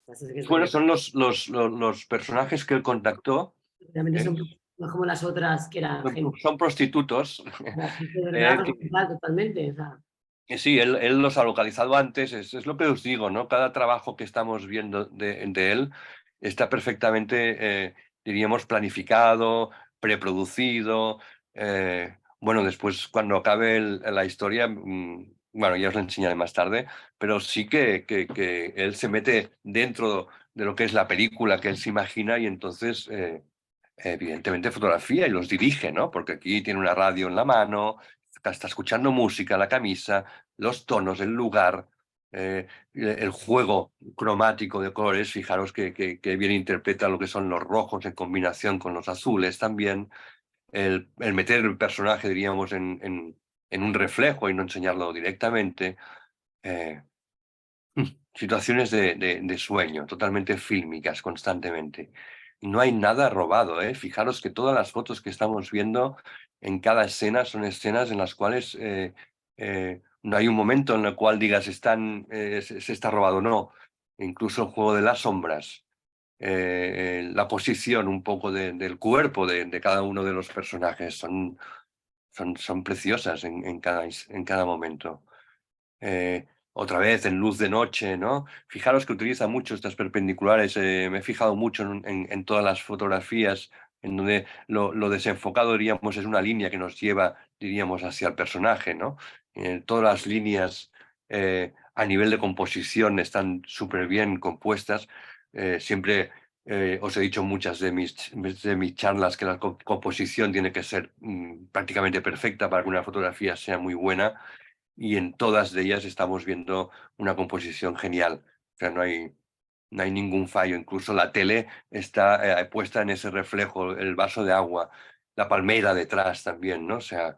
O sea, eso sí que es Bueno, verdad. son los personajes que él contactó. Realmente ¿Eh? son no como las otras que eran Son, gente, son prostitutos. gente de verdad, Que, real, totalmente. O sea, sí, él los ha localizado antes, es lo que os digo, ¿no? Cada trabajo que estamos viendo de él está perfectamente, diríamos, planificado, preproducido. Bueno, después cuando acabe la historia, bueno, ya os la enseñaré más tarde, pero sí que él se mete dentro de lo que es la película que él se imagina, y entonces evidentemente fotografía y los dirige, ¿no? Porque aquí tiene una radio en la mano, está escuchando música, la camisa, los tonos, el lugar, el juego cromático de colores. Fijaros que bien interpreta lo que son los rojos en combinación con los azules también. El meter el personaje, diríamos, en un reflejo y no enseñarlo directamente. Eh, Situaciones de sueño, totalmente fílmicas, constantemente. No hay nada robado, ¿eh? Fijaros que todas las fotos que estamos viendo en cada escena son escenas en las cuales no hay un momento en el cual digas se está robado, no. Incluso el juego de las sombras, la posición un poco del cuerpo de cada uno de los personajes son preciosas en cada momento. Otra vez en luz de noche, ¿no? Fijaros que utiliza mucho estas perpendiculares. Me he fijado mucho en todas las fotografías, en donde lo desenfocado, diríamos, es una línea que nos lleva, diríamos, hacia el personaje, ¿no? Todas las líneas a nivel de composición están súper bien compuestas. Siempre os he dicho muchas de mis charlas que la composición tiene que ser prácticamente perfecta para que una fotografía sea muy buena, y en todas de ellas estamos viendo una composición genial. O sea, no hay ningún fallo. Incluso la tele está puesta en ese reflejo, el vaso de agua, la palmera detrás también, ¿no? O sea,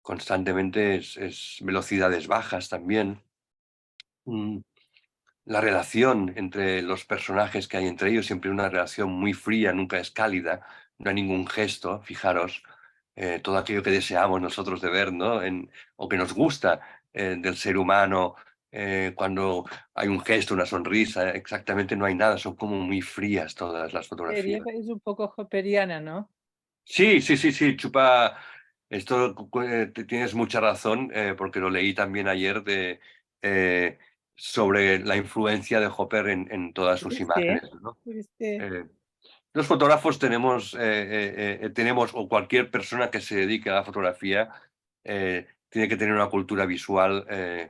constantemente es velocidades bajas también. Mm, La relación entre los personajes que hay entre ellos, siempre una relación muy fría, nunca es cálida, no hay ningún gesto, fijaros, todo aquello que deseamos nosotros de ver, ¿no? O que nos gusta del ser humano, cuando hay un gesto, una sonrisa, exactamente no hay nada, son como muy frías todas las Sería fotografías. que es un poco hopperiana, ¿no? Sí, sí, sí, sí, Chupa, esto tienes mucha razón, porque lo leí también ayer eh, sobre la influencia de Hopper en todas sus ¿Viste? imágenes, ¿no? ¿Viste? Eh, los fotógrafos tenemos, o cualquier persona que se dedique a la fotografía, tiene que tener una cultura visual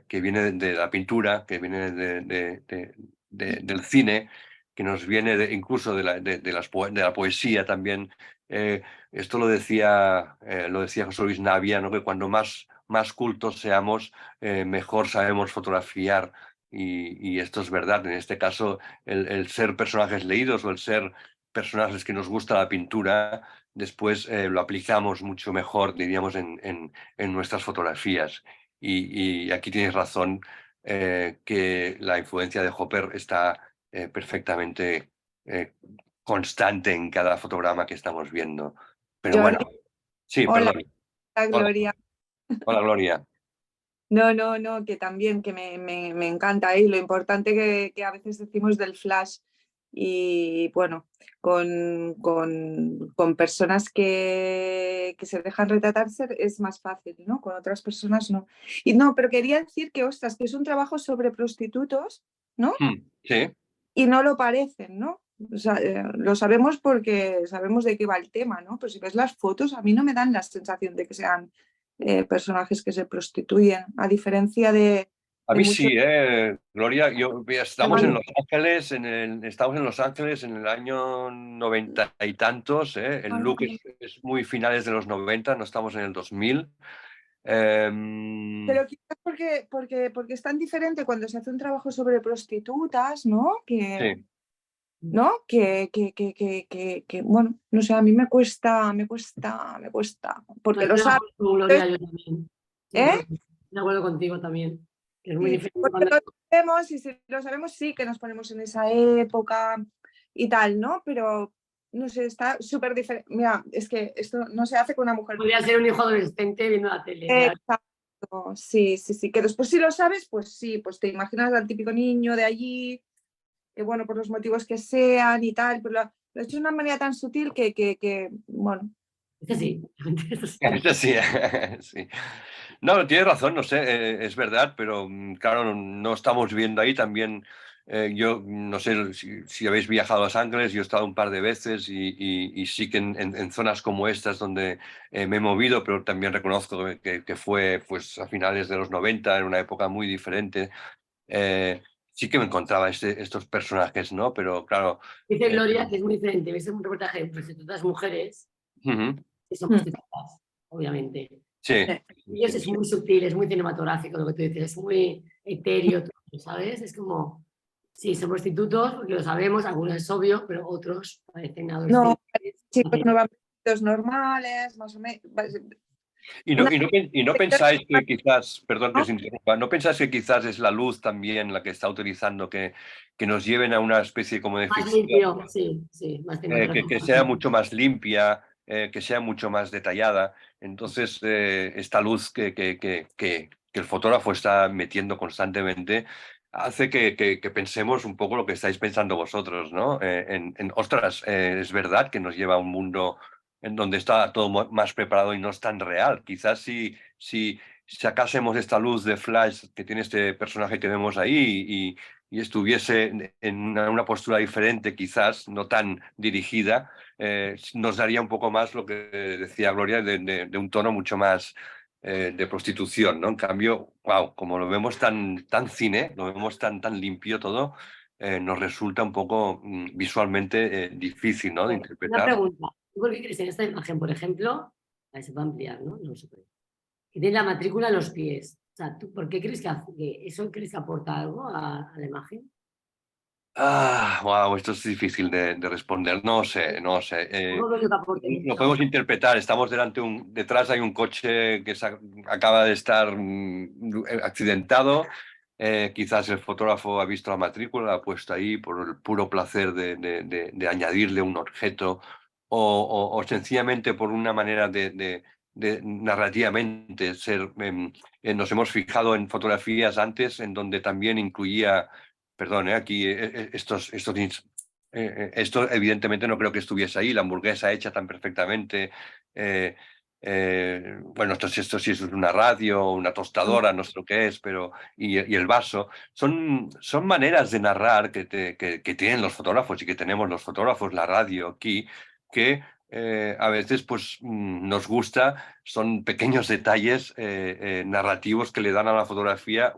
que viene de la pintura, que viene del cine, que nos viene incluso de la poesía también. Eh, Esto lo decía José Luis Navia, ¿no? Que cuando más cultos seamos, mejor sabemos fotografiar. Y esto es verdad. En este caso, el ser personajes leídos o el ser personas que nos gusta la pintura, después lo aplicamos mucho mejor, diríamos, en nuestras fotografías. Y aquí tienes razón, que la influencia de Hopper está perfectamente constante en cada fotograma que estamos viendo. Pero Jordi, bueno, sí, hola, perdón. hola, Hola, Gloria. hola, Gloria. No, que también, que me encanta y lo importante que a veces decimos del flash y bueno, con personas que se dejan retratarse es más fácil, ¿no? Con otras personas no. Y no, pero quería decir que, ostras, que es un trabajo sobre prostitutos, ¿no? Sí. Y no lo parecen, ¿no? O sea, lo sabemos porque sabemos de qué va el tema, ¿no? Pero si ves las fotos, a mí no me dan la sensación de que sean personajes que se prostituyen, a diferencia A de mí muchos. sí, Gloria, estamos en Bueno, Los Ángeles, estamos en Los Ángeles en el año 90 y tantos, el look es muy finales de los 90, no estamos en el 2000. Pero quizás porque es tan diferente cuando se hace un trabajo sobre prostitutas, ¿no? Sí. ¿No? Bueno, no sé, a mí me cuesta, porque estoy lo de sabes, acuerdo con Gloria, yo también. Sí, ¿eh? estoy de acuerdo contigo también. Que es muy Sí, diferente porque cuando... lo sabemos y si lo sabemos sí que nos ponemos en esa época y tal, ¿no? Pero no sé, está súper diferente. Mira, es que esto no se hace con una mujer. Podría ser un hijo adolescente viendo la tele. Ya. Exacto, sí, que después si lo sabes, pues sí, pues te imaginas al típico niño de allí, que bueno, por los motivos que sean y tal, pero lo he hecho de una manera tan sutil que bueno. Este sí. Este sí. Eso sí, sí. No, tienes razón, no sé, es verdad, pero claro, no estamos viendo ahí también. Yo no sé si habéis viajado a Los Ángeles, yo he estado un par de veces y sí que en zonas como estas donde me he movido, pero también reconozco que fue pues, a finales de los 90, en una época muy diferente. Sí que me encontraba estos personajes, ¿no? Pero claro. Dice Gloria que es muy diferente. Ves un reportaje de prostitutas mujeres Ujú, que son prostitutas, obviamente. sí, Y eso es muy sutil, es muy cinematográfico lo que tú dices, es muy etéreo, ¿sabes? Es como, sí, son prostitutos porque lo sabemos, algunos es obvio, pero otros parecen No, adolescentes. chicos no van vestidos normales, más o menos. Una- Y no pensáis que quizás, perdón que ¿no? os interrumpa, no pensáis que quizás es la luz también la que está utilizando que nos lleven a una especie como de Más ficción, limpio, sí, sí, más que cinematográfico. sea mucho más limpia, que sea mucho más detallada? Entonces, esta luz que el fotógrafo está metiendo constantemente hace que pensemos un poco lo que estáis pensando vosotros, ¿no? Ostras, es verdad que nos lleva a un mundo en donde está todo más preparado y no es tan real. Quizás si sacásemos esta luz de flash que tiene este personaje que vemos ahí y estuviese en una postura diferente, quizás no tan dirigida, nos daría un poco más lo que decía Gloria, de un tono mucho más de prostitución, ¿no? En cambio, wow, como lo vemos tan cine, lo vemos tan limpio todo, nos resulta un poco visualmente difícil, ¿no? De Una interpretar. pregunta, ¿tú por qué crees en esta imagen, por ejemplo? A ver, se va a ampliar, ¿no? No se puede. Que tiene la matrícula en los pies. O sea, ¿tú por qué crees que eso crees que aporta algo a la imagen? Wow, esto es difícil de responder. No sé, no sé. No creo que aporte Lo mucho. podemos interpretar. Estamos detrás hay un coche que acaba de estar accidentado. Quizás el fotógrafo ha visto la matrícula, la ha puesto ahí por el puro placer de añadirle un objeto o sencillamente por una manera de narrativamente ser. Nos hemos fijado en fotografías antes en donde también incluía, perdón, aquí esto evidentemente no creo que estuviese ahí, la hamburguesa hecha tan perfectamente. Bueno, esto sí es una radio, una tostadora, no sé lo que es, pero y el vaso. Son maneras de narrar que tienen los fotógrafos y que tenemos los fotógrafos, la radio aquí, que a veces pues nos gusta, son pequeños detalles narrativos que le dan a la fotografía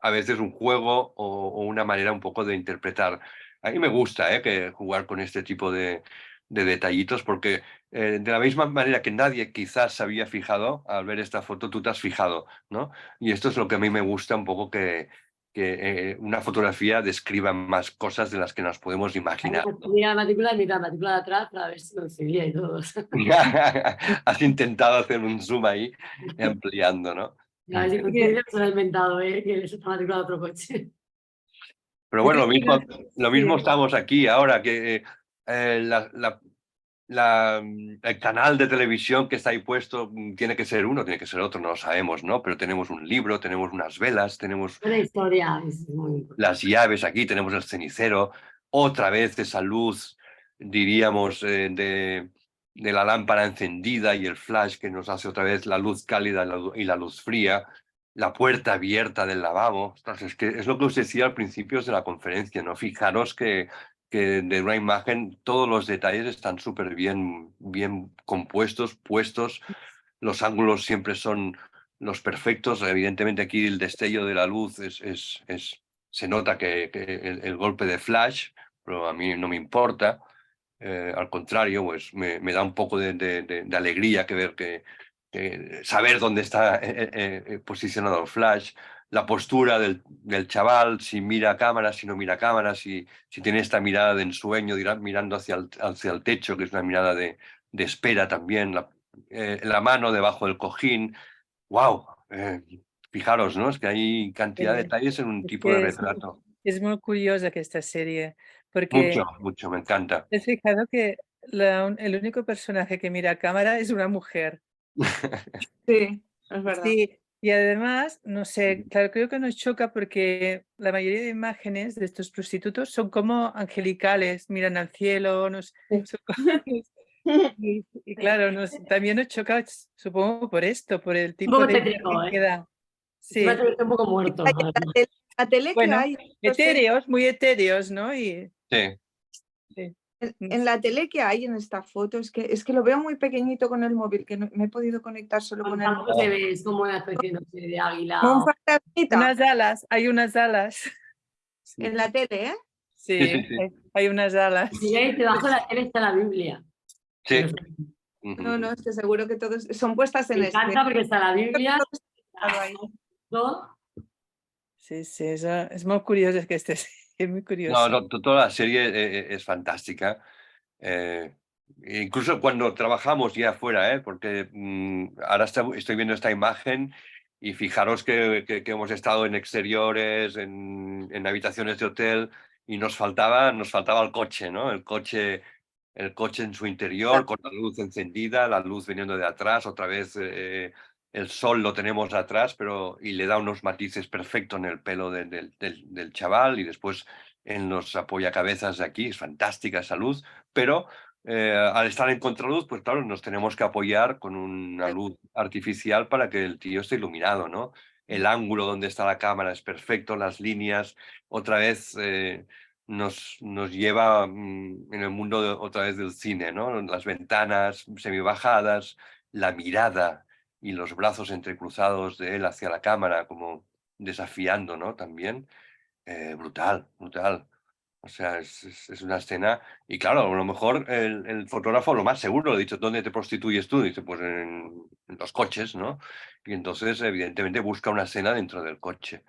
a veces un juego o una manera un poco de interpretar. A mí me gusta que jugar con este tipo de detallitos porque de la misma manera que nadie quizás se había fijado al ver esta foto, tú te has fijado, ¿no? Y esto es lo que a mí me gusta un poco una fotografía describa más cosas de las que nos podemos imaginar. Mira la matrícula, mira la matrícula de atrás para ver si coincidía y todo. Has intentado hacer un zoom ahí, ampliando, ¿no? A ver si coincide, se lo he inventado, que es la matrícula de otro coche. Pero bueno, lo mismo Sí. estamos aquí ahora, que el canal de televisión que está ahí puesto tiene que ser uno, tiene que ser otro, no lo sabemos, ¿no? Pero tenemos un libro, tenemos unas velas, tenemos Una historia es muy importante. las llaves aquí, tenemos el cenicero, otra vez esa luz, diríamos, de la lámpara encendida y el flash que nos hace otra vez la luz cálida y la luz fría, la puerta abierta del lavabo. Ostras, es que es lo que os decía al principio de la conferencia, ¿no? Fijaros que de una imagen todos los detalles están súper bien compuestos, puestos, los ángulos siempre son los perfectos. Evidentemente aquí el destello de la luz se nota que el golpe de flash, pero a mí no me importa. Al contrario, pues me da un poco de alegría que ver saber dónde está posicionado el flash, la postura del chaval, si mira a cámara, si no mira a cámara, si tiene esta mirada de ensueño, mirando hacia el techo, que es una mirada de espera también, la mano debajo del cojín. ¡Wow! Fijaros, ¿no? Es que hay cantidad de detalles en un Es tipo de que retrato. es muy curiosa que esta serie, Mucho, porque mucho, me encanta. he fijado que el único personaje que mira a cámara es una mujer. Sí, es verdad. Sí, y además, no sé, claro, creo que nos choca porque la mayoría de imágenes de estos prostitutos son como angelicales, miran al cielo, Sí. son y claro, también nos choca, supongo, por esto, por el Un tipo poco de tétrico, imagen que da. Encima Sí, está un poco muerto. La la tele que bueno, hay, no sé, etéreos, muy etéreos, ¿no? Y Sí. sí, en la tele que hay en esta foto, es que lo veo muy pequeñito con el móvil, que no, me he podido conectar solo con el móvil. Tampoco se ve, es como una especie, no sé, de águila. Como un fantasmita unas alas, hay unas alas. Sí, en la tele, ¿eh? Sí, sí, sí, sí. hay unas alas. Si veis, debajo de la tele está la Biblia. Sí. No sé, No, no, es que seguro que todos son puestas en me encanta escena. porque está la Biblia. Ahí. Todo. Sí, sí, eso es muy curioso, es que es muy No, curioso. no, toda la serie es fantástica. Incluso cuando trabajamos ya afuera, porque ahora estoy viendo esta imagen y fijaros que hemos estado en exteriores, en habitaciones de hotel y nos faltaba el coche, ¿no? El coche en su interior con la luz encendida, la luz viniendo de atrás, otra vez el sol lo tenemos atrás, y le da unos matices perfectos en el pelo del chaval y después en los apoyacabezas de aquí, es fantástica esa luz, pero al estar en contraluz, pues claro, nos tenemos que apoyar con una luz artificial para que el tío esté iluminado, ¿no? El ángulo donde está la cámara es perfecto, las líneas, otra vez nos lleva en el mundo otra vez del cine, ¿no? Las ventanas semibajadas, la mirada y los brazos entrecruzados de él hacia la cámara, como desafiando, ¿no? También. Brutal, brutal. O sea, es una escena. Y claro, a lo mejor el fotógrafo, lo más seguro, le ha dicho, ¿dónde te prostituyes tú? Dice, pues en los coches, ¿no? Y entonces, evidentemente, busca una escena dentro del coche,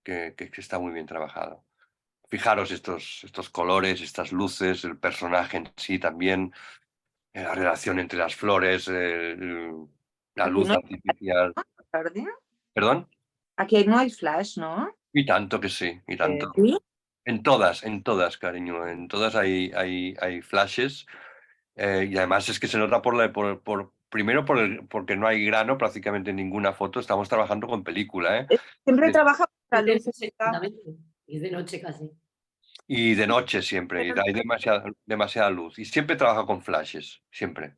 que está muy bien trabajado. Fijaros estos colores, estas luces, el personaje en sí también, la relación entre las flores, la Aquí luz no hay artificial. tarde. ¿Perdón? Aquí no hay flash, ¿no? Y tanto que sí, y tanto. ¿Sí? En todas, cariño, en todas hay flashes y además es que se nota primero porque no hay grano prácticamente en ninguna foto, estamos trabajando con película, Siempre Es- trabaja con la Es de luz. noche, exactamente. Es de noche casi. y de noche siempre, y hay demasiada luz y siempre trabaja con flashes, siempre.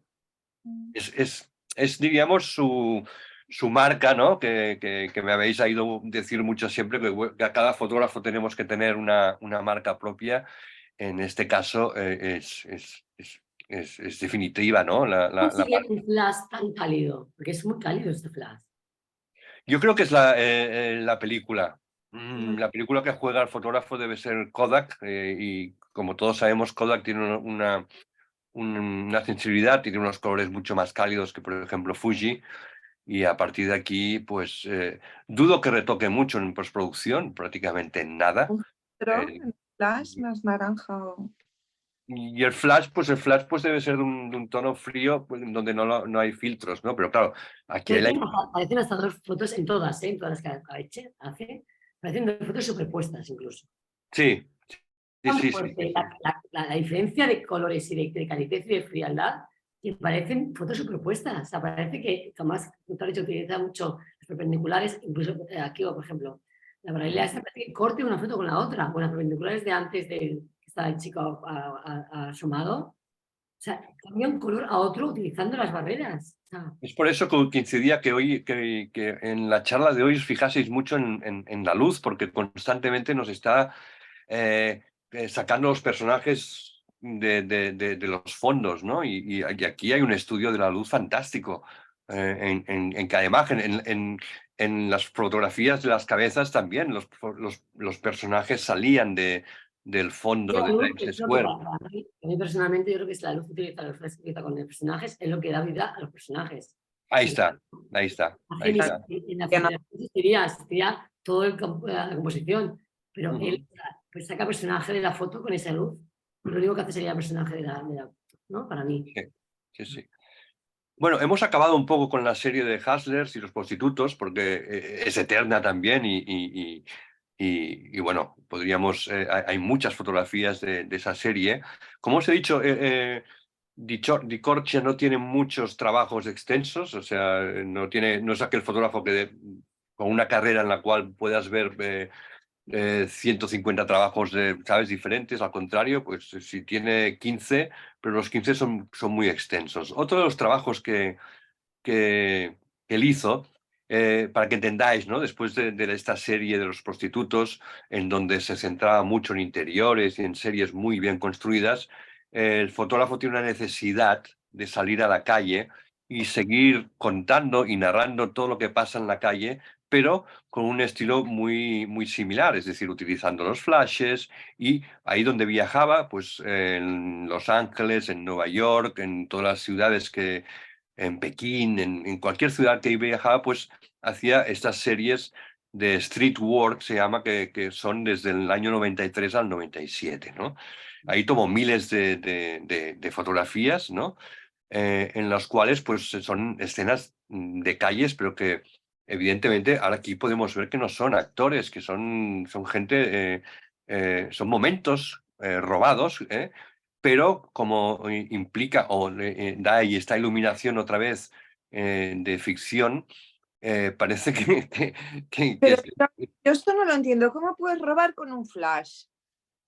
Es diríamos, su marca, ¿no? Que me habéis oído decir mucho siempre, que a cada fotógrafo tenemos que tener una marca propia. En este caso es definitiva, ¿no? ¿Cómo sería un flash tan cálido? Porque es muy cálido este flash. Yo creo que es la película. La película que juega el fotógrafo debe ser Kodak y como todos sabemos, Kodak tiene una sensibilidad, tiene unos colores mucho más cálidos que, por ejemplo, Fuji. y a partir de aquí, pues dudo que retoque mucho en postproducción, prácticamente nada. Pero Eh, en flash, más naranja o... y el flash pues debe ser de un tono frío, pues, donde no hay filtros, ¿no? Pero claro, aquí hay Parecen hasta 2 fotos en todas las que hace. Parecen 2 fotos superpuestas incluso. Sí, sí, sí, sí, Porque sí. la diferencia de colores y de calidez y de frialdad, que parecen fotos superpuestas. O sea, parece que, Tomás, tú has dicho, utiliza mucho los perpendiculares, incluso aquí, por ejemplo, la paralila esta parece que corte una foto con la otra, o las perpendiculares de antes de que estaba el chico asomado. O sea, cambia un color a otro utilizando las barreras. O sea, Es por eso que coincidía que hoy, que en la charla de hoy os fijaseis mucho en la luz, porque constantemente nos está sacando los personajes de los fondos, ¿no? Y aquí hay un estudio de la luz fantástico en cada imagen. En las fotografías de las cabezas también los personajes salían del fondo la de luz, Times es lo que Square. para mí personalmente, yo creo que es la luz que utiliza, los flashes que utiliza con los personajes, es lo que da vida a los personajes. Ahí está, ahí está, ahí está. En la fotografía existiría todo la composición, pero él pues saca personaje de la foto con esa luz. Lo único que hace sería el personaje de la ¿no? Para mí. Sí, sí. Bueno, hemos acabado un poco con la serie de Hustlers y los prostitutos, porque es eterna también y bueno, podríamos, hay muchas fotografías de esa serie. Como os he dicho, Di Corcia no tiene muchos trabajos extensos, o sea, no es aquel fotógrafo con una carrera en la cual puedas ver 150 trabajos ¿sabes? Diferentes. Al contrario, pues si tiene 15, pero los 15 son muy extensos. Otro de los trabajos que él hizo, para que entendáis, ¿no? Después de esta serie de los prostitutos, en donde se centraba mucho en interiores y en series muy bien construidas, el fotógrafo tiene una necesidad de salir a la calle y seguir contando y narrando todo lo que pasa en la calle, pero con un estilo muy similar, es decir, utilizando los flashes, y ahí donde viajaba, pues en Los Ángeles, en Nueva York, en todas las ciudades en Pekín, en cualquier ciudad que viajaba, pues hacía estas series de street work, se llama, que son desde el año 93 al 97, ¿no? Ahí tomó miles de fotografías, ¿no? En las cuales pues son escenas de calles, pero que evidentemente ahora aquí podemos ver que no son actores, que son gente, son momentos robados, pero como implica o da ahí esta iluminación otra vez de ficción, parece Pero yo esto no lo entiendo. ¿Cómo puedes robar con un flash?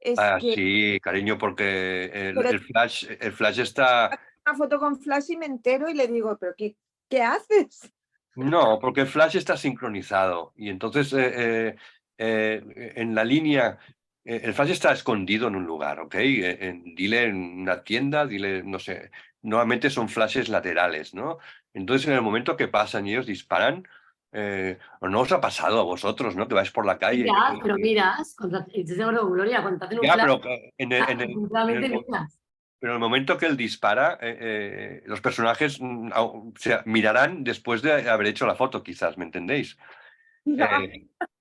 Es que sí, cariño, porque pero el flash está... una foto con flash y me entero y le digo, ¿pero qué haces? No, porque el flash está sincronizado y entonces en la línea, el flash está escondido en un lugar, ¿ok? Dile en una tienda, dile, no sé, normalmente son flashes laterales, ¿no? Entonces en el momento que pasan y ellos disparan, ¿o no os ha pasado a vosotros, ¿no? Que vais por la calle. Pero miras, estoy de acuerdo con Gloria, cuando te hacen un Ya, flash, pero definitivamente miras. pero en el momento que él dispara, los personajes o sea, mirarán después de haber hecho la foto, quizás, ¿me entendéis? No,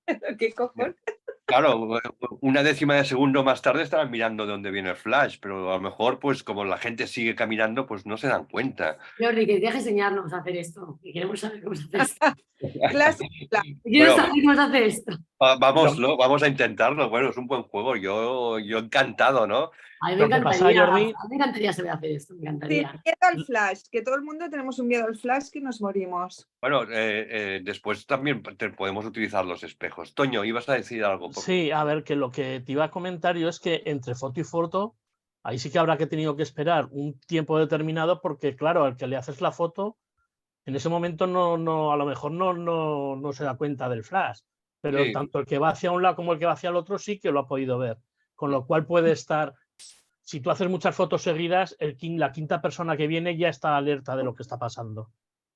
Eh, ¿qué cojones? claro, una décima de segundo más tarde estarán mirando de dónde viene el flash, pero a lo mejor, pues como la gente sigue caminando, pues no se dan cuenta. Jordi, que deja enseñarnos a hacer esto, que queremos saber cómo se hace esto. Clase, Quiero Bueno, saber cómo se hace esto. vamos a intentarlo. Bueno, es un buen juego. Yo encantado, ¿no? A mí me Lo que pasa, encantaría, Jordi, a mí me encantaría saber hacer esto, me sí, encantaría. miedo al flash, que todo el mundo tenemos un miedo al flash que nos morimos. Bueno, después también podemos utilizar los espejos. Toño, ibas a decir algo. sí, a ver, que lo que te iba a comentar yo es que entre foto y foto, ahí sí que habrá que tenido que esperar un tiempo determinado porque, claro, al que le haces la foto, en ese momento a lo mejor no se da cuenta del flash, pero Sí. tanto el que va hacia un lado como el que va hacia el otro sí que lo ha podido ver, con lo cual puede estar, si tú haces muchas fotos seguidas, la quinta persona que viene ya está alerta de lo que está pasando.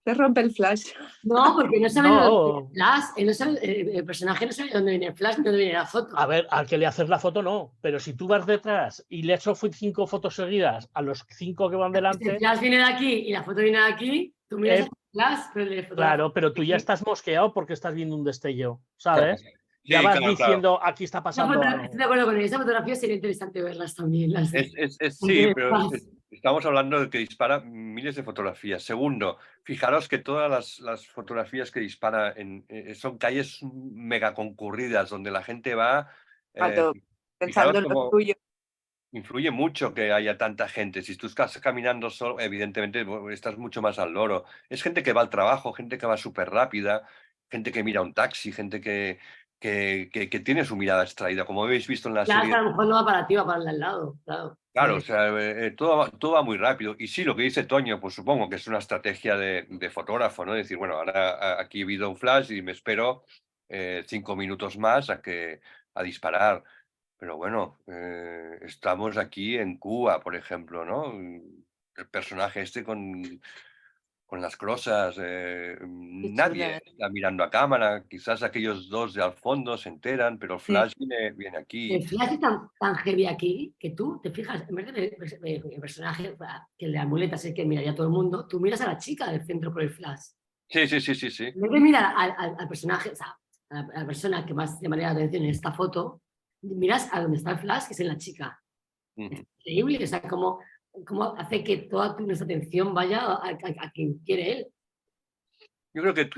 Se rompe el flash. No, porque no sabe dónde viene No, el flash, el personaje no sabe dónde viene el flash, ni dónde viene la foto. a ver, al que le haces la foto no, pero si tú vas detrás y le has hecho 5 fotos seguidas a los 5 que van Si el delante, flash viene de aquí y la foto viene de aquí, tú miras flash, pero el fotografía. Claro, pero tú ya Sí. estás mosqueado porque estás viendo un destello, ¿sabes? Sí, Ya vas claro, claro. diciendo, aquí está Esa pasando foto- algo. Estoy de acuerdo con él. Esa fotografía sería interesante verlas también. Sí, de pero flash. estamos hablando de que dispara miles de fotografías. Segundo, fijaros que todas las fotografías que dispara son calles mega concurridas donde la gente va. Pato, Fijaros pensando en lo cómo tuyo. influye mucho que haya tanta gente. Si tú estás caminando solo, evidentemente estás mucho más al loro. Es gente que va al trabajo, gente que va súper rápida, gente que mira un taxi, gente que tiene su mirada extraída, como habéis visto en la Flash serie. a lo mejor no va para ti, va para el de al lado. Claro. Claro, o sea, todo va muy rápido. Y sí, lo que dice Toño, pues supongo que es una estrategia de fotógrafo, ¿no? Decir, bueno, ahora aquí he habido un flash y me espero 5 minutos más a disparar. Pero bueno, estamos aquí en Cuba, por ejemplo, ¿no? El personaje este con las crosas, nadie chula, ¿eh? está mirando a cámara, quizás aquellos dos de al fondo se enteran, pero el Sí. flash viene aquí. El flash es tan heavy aquí que tú te fijas, en vez de ver el personaje, que el de la muleta es el que miraría a todo el mundo, tú miras a la chica del centro por el flash. Sí, sí, sí, sí, sí. En vez de mirar al personaje, o sea, a la persona que más llamaría la atención en esta foto, miras a donde está el flash, que es en la chica. Ujú. Es increíble, o sea, cómo hace que toda nuestra atención vaya a quien quiere él. Yo creo que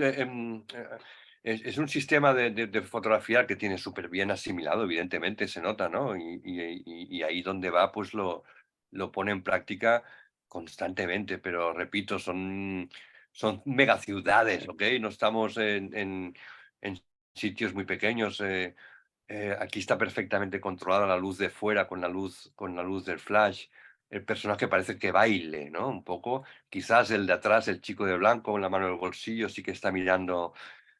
es un sistema de fotografiar que tiene súper bien asimilado, evidentemente, se nota, ¿no? Y ahí donde va, pues lo pone en práctica constantemente, pero repito, son megaciudades, ¿ok? No estamos en sitios muy pequeños. Aquí está perfectamente controlada la luz de fuera con la luz del flash. El personaje parece que baile, ¿no? Un poco. Quizás el de atrás, el chico de blanco, con la mano en el bolsillo, sí que está mirando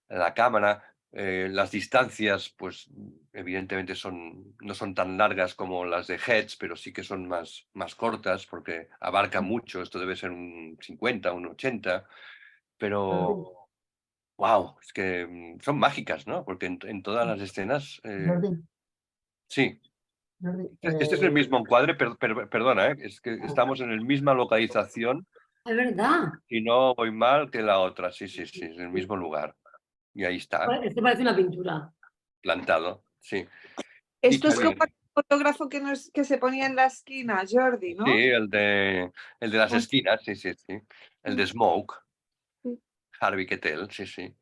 la cámara. Las distancias, pues evidentemente no son tan largas como las de Heads, pero sí que son más cortas porque abarca mucho. Esto debe ser un 50, un 80, pero wow, es que son mágicas, ¿no? Porque en todas las escenas, Jordi, sí. Jordi, Este es el mismo encuadre, perdona, es que estamos en la misma localización Es verdad. y no voy mal que la otra. Sí, sí, sí, es el mismo lugar. Y ahí está, Esto parece una pintura. plantado, sí. Esto es Dicho como bien. el fotógrafo que se ponía en la esquina, Jordi, ¿no? Sí, el de las Ah, esquinas, sí, sí, sí. El de Smoke, sí. Harvey Keitel, sí, sí.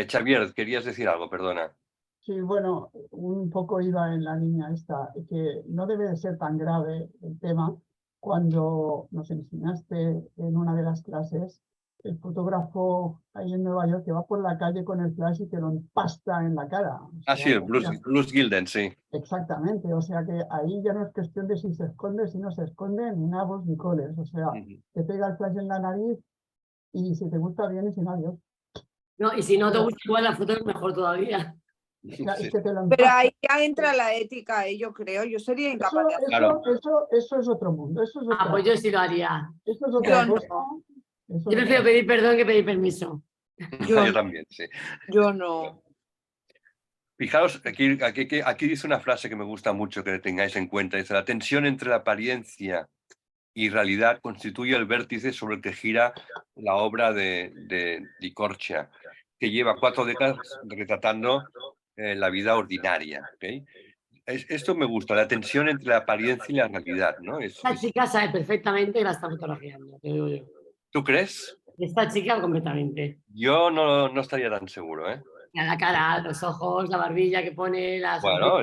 Xavier, querías decir algo, perdona. sí, bueno, un poco iba en la línea esta, que no debe de ser tan grave el tema cuando nos enseñaste en una de las clases el fotógrafo ahí en Nueva York que va por la calle con el flash y te lo empasta en la cara. O Ah, sea, sí, el hostia, Bruce Gilden, sí. exactamente, o sea que ahí ya no es cuestión de si se esconde, si no se esconde, ni nabos ni coles, o sea, Ujú. te pega el flash en la nariz y si te gusta bien y si no, adiós. No, y si no te Pero- gusta igual la foto es mejor todavía. Ya, Sí, es que te lo Pero empasta. ahí ya entra la ética, yo creo. Yo sería incapaz de hacerlo. Claro. Eso es otro mundo, eso es Ah, otra, pues yo sí lo haría. eso es Yo otra no, cosa. Eso Yo es prefiero otra pedir perdón que pedir permiso. yo Yo no, también, sí. yo no. Fijaos, aquí dice una frase que me gusta mucho que tengáis en cuenta. Dice, la tensión entre la apariencia y realidad constituye el vértice sobre el que gira la obra de Di Corcia, que lleva 4 décadas retratando la vida ordinaria. ¿Ok? Esto me gusta, la tensión entre la apariencia y la realidad, ¿no? Esta chica sabe perfectamente que la está fotografiando, te digo yo. ¿Tú crees? Esta chica completamente. Yo no estaría tan seguro, ¿eh? La cara, los ojos, la barbilla que pone, la Bueno,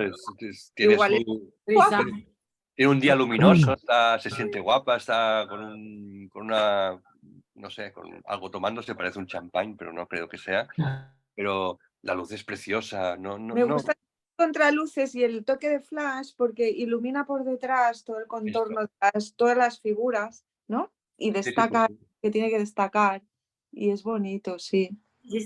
tiene Igual es sonrisa. tiene un día luminoso, se siente guapa, está con una, no sé, con algo tomándose, parece un champán, pero no creo que sea. Pero la luz es preciosa, Me gusta el contraluces y el toque de flash porque ilumina por detrás todo el contorno de todas las figuras, ¿no? Y destaca, que tiene que destacar. Y es bonito, sí. Y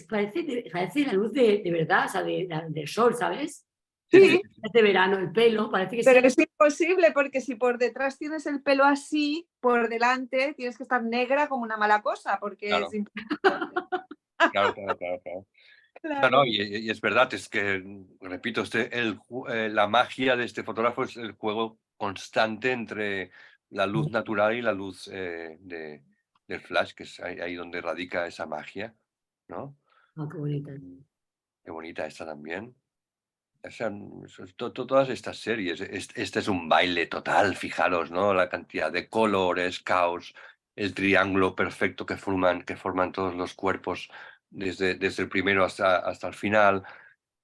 parece la luz de verdad, o sea, del sol, ¿sabes? Sí, Es de verano, el pelo, parece que pero sí. es imposible porque si por detrás tienes el pelo así, por delante tienes que estar negra como una mala cosa, porque Claro. es imposible. Claro. No, y es verdad, es que, repito, la magia de este fotógrafo es el juego constante entre la luz natural y la luz del flash, que es ahí donde radica esa magia, ¿no? Ah, qué bonita. Qué bonita esta también. O sea, todas estas series, este es un baile total, fijaros, ¿no? La cantidad de colores, caos, el triángulo perfecto que forman todos los cuerpos desde el primero hasta el final,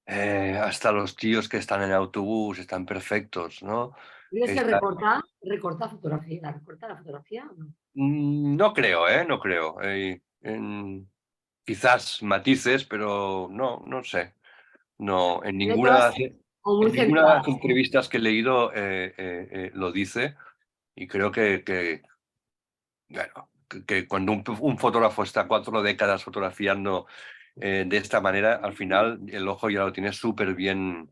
hasta los tíos que están en el autobús, están perfectos, ¿no? ¿Crees que Está- recorta la fotografía o no? no creo, ¿eh? No creo. Quizás matices, pero no sé. No, Letras o en muy ninguna de las centradas. entrevistas que he leído lo dice, y creo bueno, que cuando un fotógrafo está 4 décadas fotografiando de esta manera, al final el ojo ya lo tiene súper bien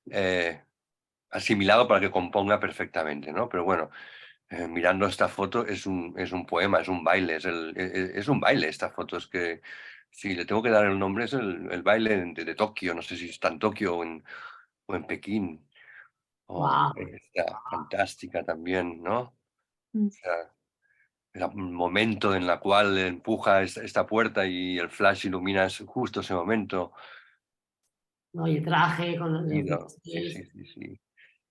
eh, asimilado para que componga perfectamente, ¿no? Pero bueno, mirando esta foto es un poema, es un baile, es un baile esta foto. Es que si le tengo que dar el nombre es el baile de Tokio, no sé si está en Tokio o en Pekín. Guau. Está fantástica también, ¿no? O Mm. sea, el momento en la cual empuja esta puerta y el flash ilumina justo ese momento. No, y el traje con los Y sí, bikinis. sí.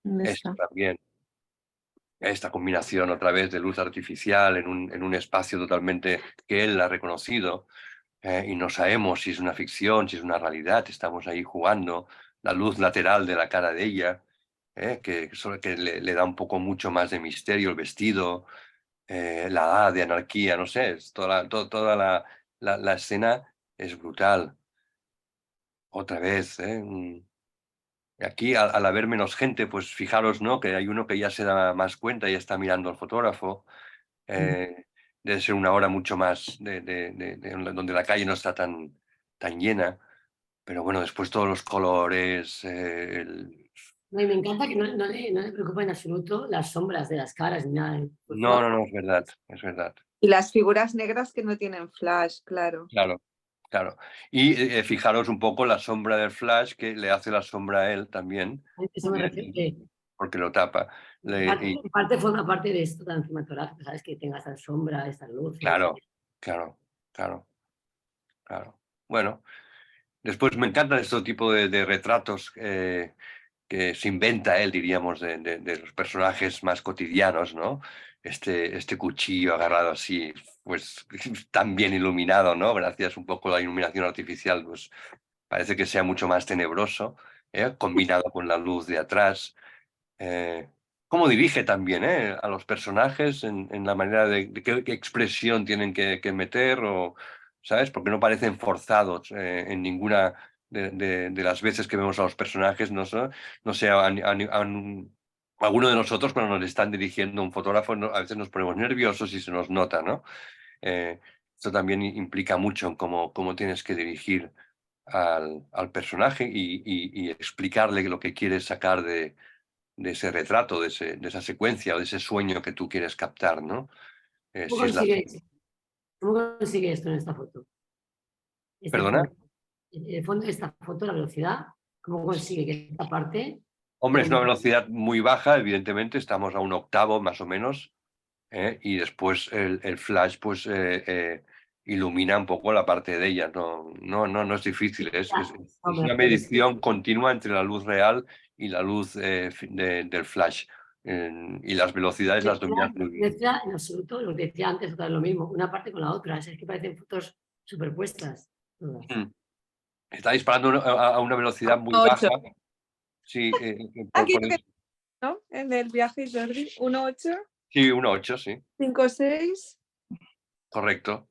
¿Dónde Esto está? también. Esta combinación otra vez de luz artificial en un espacio totalmente que él ha reconocido, y no sabemos si es una ficción, si es una realidad. Estamos ahí jugando la luz lateral de la cara de ella, que le da un poco mucho más de misterio el vestido, la A de anarquía, no sé, toda la escena es brutal. Otra vez, aquí al haber menos gente, pues fijaros, ¿no? Que hay uno que ya se da más cuenta y está mirando al fotógrafo. eh, Debe ser una hora mucho más donde la calle no está tan llena. Pero bueno, después todos los colores, No, y me encanta que no le preocupa en absoluto las sombras de las caras ni nada. no, es verdad, es verdad. Y las figuras negras que no tienen flash, claro. Claro, claro. Y fijaros un poco la sombra del flash que le hace la sombra a él también, Eso me refiero. porque lo tapa. En parte forma parte de esto tan cinematográfico, ¿sabes? Que tenga esta sombra, estas luces. Claro, claro, claro, claro. Bueno, después me encantan este tipo de retratos que se inventa él, diríamos, de los personajes más cotidianos, ¿no? Este cuchillo agarrado así, pues tan bien iluminado, ¿no? Gracias un poco a la iluminación artificial, pues parece que sea mucho más tenebroso, combinado con la luz de atrás. Cómo dirige también a los personajes en la manera de qué expresión tienen que meter, o, ¿sabes? Porque no parecen forzados en ninguna de las veces que vemos a los personajes. No sé, alguno de nosotros cuando nos están dirigiendo un fotógrafo, a veces nos ponemos nerviosos y se nos nota, ¿no? Eh, Esto también implica mucho en cómo tienes que dirigir al personaje y explicarle lo que quieres sacar de ese retrato, de esa secuencia o de ese sueño que tú quieres captar, ¿no? ¿Cómo Si es la... consigue esto en esta foto? Este ¿Perdona? fondo. El fondo de esta foto, la velocidad, ¿cómo consigue que esta parte? Hombre, es una velocidad muy baja, evidentemente, estamos a 1/8 más o menos, y después el flash pues ilumina un poco la parte de ella. No es difícil, es una medición continua entre la luz real y la luz del flash, y las velocidades las dominas muy bien. Mezcla en absoluto, lo que decía antes, otra vez lo mismo, una parte con la otra, es que parecen fotos superpuestas. Todas. Mm. Está disparando a una velocidad muy 1.8. baja. Sí, Aquí por eso. ¿no? En el viaje, Jordi. 1.8, Sí, 1/8, sí, 5.6, correcto.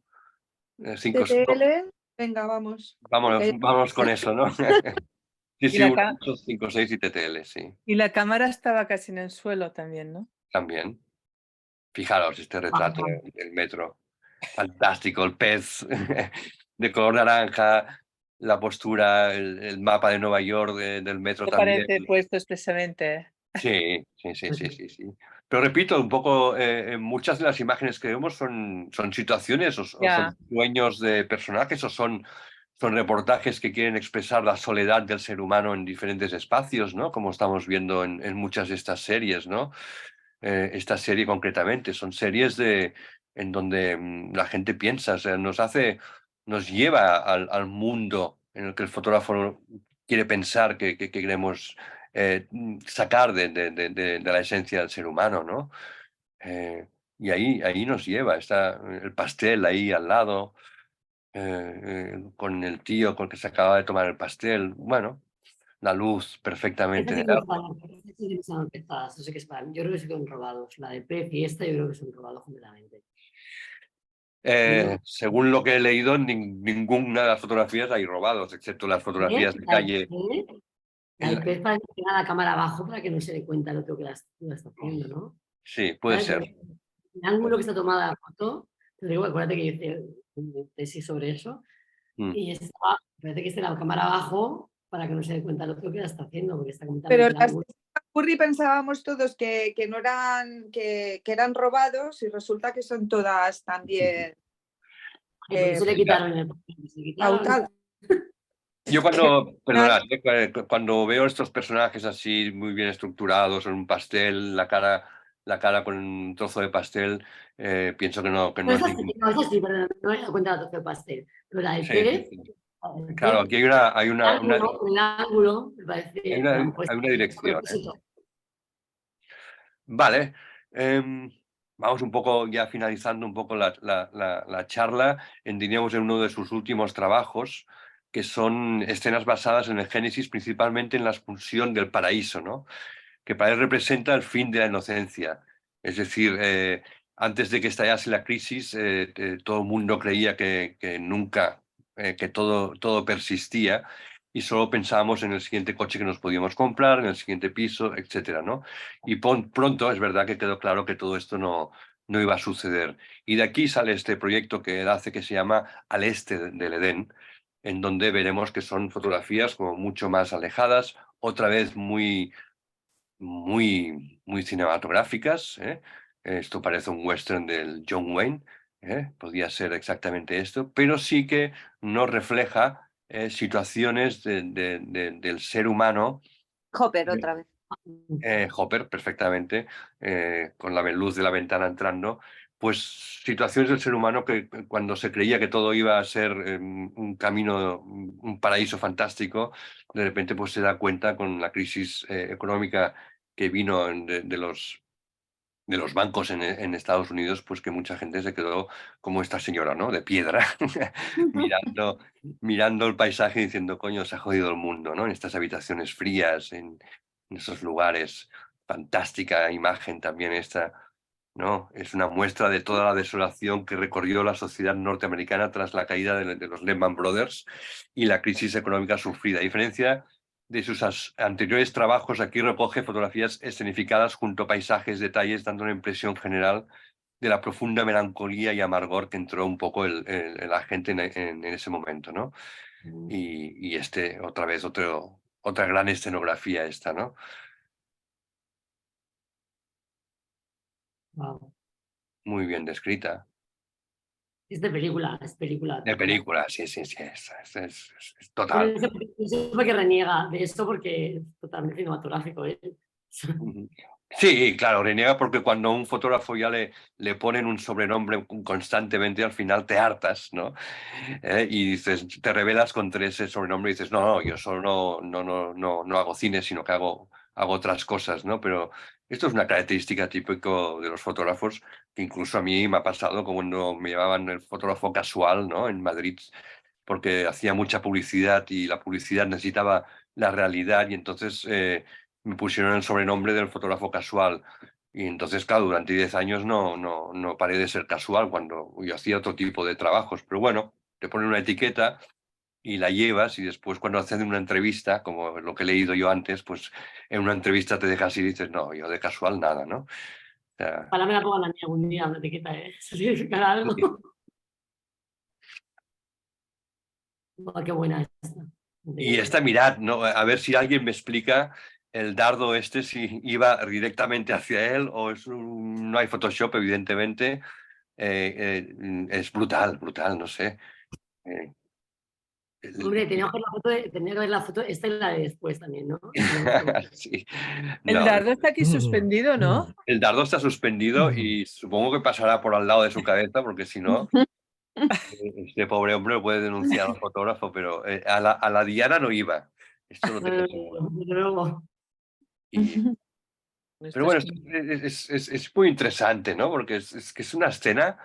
5, TTL. Venga, vamos. vámonos con eso, ¿no? Sí, Y sí, la, 1/8, 5/6 y TTL, sí, y la cámara estaba casi en el suelo también, ¿no? también. Fijaros este retrato del metro. Fantástico, el pez de color naranja, la postura, el mapa de Nueva York del metro No también. parece puesto expresamente. Sí. Pero repito, un poco, muchas de las imágenes que vemos son situaciones o Ya. son sueños de personajes, o son reportajes que quieren expresar la soledad del ser humano en diferentes espacios, ¿no? Como estamos viendo en muchas de estas series, ¿no? Esta serie concretamente, son series en donde la gente piensa, o sea, nos lleva al mundo en el que el fotógrafo quiere pensar que queremos sacar de la esencia del ser humano, ¿no? Y ahí nos lleva, está el pastel ahí al lado, con el tío con el que se acaba de tomar el pastel, bueno, la luz perfectamente Estas en sí el que no agua. están, estas sí que no están empezadas, no sé qué están. Yo creo que sí que son robados. La de Pez y esta yo creo que son robados completamente. Según lo que he leído, ninguna de las fotografías hay robados, excepto las fotografías de calle. La del En pez parece que tenga la cámara abajo para que no se dé cuenta el otro que la está haciendo, ¿no? Sí, puede ¿Sabes? ser. El ángulo que está tomada la foto, te digo, acuérdate que yo hice una tesis sobre eso, Mm. y parece que esté la cámara abajo para que no se dé cuenta el otro que la está haciendo, porque está Pero completamente el las ángulo. Curry pensábamos todos que no eran, que eran robados y resulta que son todas también Y por eso le quitaron el se le quitaron. pautadas. Yo cuando veo estos personajes así muy bien estructurados en un pastel, la cara con un trozo de pastel, pienso que no No es es así, ningún. no es así, perdón, no me he dado cuenta de la trozo de pastel. Pero la del Sí, sí, pez, sí. la del Claro, pez, aquí el ángulo, me parece que lo han puesto hay una a dirección, ¿eh? propósito. Vale, vamos un poco ya finalizando un poco la charla, diríamos en uno de sus últimos trabajos, que son escenas basadas en el Génesis, principalmente en la expulsión del paraíso, ¿no? Que para él representa el fin de la inocencia. Es decir, antes de que estallase la crisis, todo el mundo creía que nunca, que todo persistía y solo pensábamos en el siguiente coche que nos podíamos comprar, en el siguiente piso, etcétera, ¿no? Y pronto es verdad que quedó claro que todo esto no iba a suceder. Y de aquí sale este proyecto que él hace que se llama Al Este del Edén, en donde veremos que son fotografías como mucho más alejadas, otra vez muy cinematográficas, ¿eh? Esto parece un western del John Wayne, podría ser exactamente esto, pero sí que nos refleja situaciones del ser humano. Hopper otra vez. Hopper, perfectamente, con la luz de la ventana entrando, pues situaciones del ser humano que cuando se creía que todo iba a ser un camino, un paraíso fantástico, de repente pues se da cuenta con la crisis económica que vino de los bancos en Estados Unidos, pues que mucha gente se quedó como esta señora, ¿no? De piedra, mirando el paisaje y diciendo, coño, se ha jodido el mundo, ¿no? En estas habitaciones frías, en esos lugares. Fantástica imagen también esta, ¿no? Es una muestra de toda la desolación que recorrió la sociedad norteamericana tras la caída de los Lehman Brothers y la crisis económica sufrida. A diferencia de sus anteriores trabajos, aquí recoge fotografías escenificadas junto a paisajes, detalles, dando una impresión general de la profunda melancolía y amargor que entró un poco la gente en ese momento, ¿no? Y otra vez, otra gran escenografía esta, ¿no? Wow. Muy bien descrita. Es de película, es película. De película, sí, es Pero total. no sé por qué reniega de esto porque es totalmente cinematográfico. Ujú. Sí, claro, reniega porque cuando a un fotógrafo ya le ponen un sobrenombre constantemente, al final te hartas, ¿no? Y dices, te rebelas contra ese sobrenombre y dices, no, yo solo no hago cine, sino que hago otras cosas, ¿no? Pero esto es una característica típica de los fotógrafos, que incluso a mí me ha pasado como cuando me llamaban el fotógrafo casual, ¿no? En Madrid, porque hacía mucha publicidad y la publicidad necesitaba la realidad y entonces me pusieron el sobrenombre del fotógrafo casual. Y entonces, claro, durante 10 años no paré de ser casual cuando yo hacía otro tipo de trabajos. Pero bueno, te ponen una etiqueta y la llevas y después cuando hacen una entrevista, como lo que he leído yo antes, pues en una entrevista te dejas y dices, no, yo de casual nada, ¿no? O sea, Ojalá me la pongan a mí algún día, una etiqueta, ¿eh? Eso significará algo. Oh, qué buena esta. y esta, mirad, ¿no? A ver si alguien me explica el dardo este, si iba directamente hacia él o no hay Photoshop, evidentemente. Es brutal, no sé. Eh, Hombre, tenía que ver la foto, esta es la de después también, ¿no? Sí. El No, dardo está aquí suspendido, ¿no? el dardo está suspendido y supongo que pasará por al lado de su cabeza, porque si no, este pobre hombre lo puede denunciar al fotógrafo, pero a la diana no iba. Esto lo tengo seguro. Desde luego. Y, pero bueno, es muy interesante, ¿no? Porque es que es una escena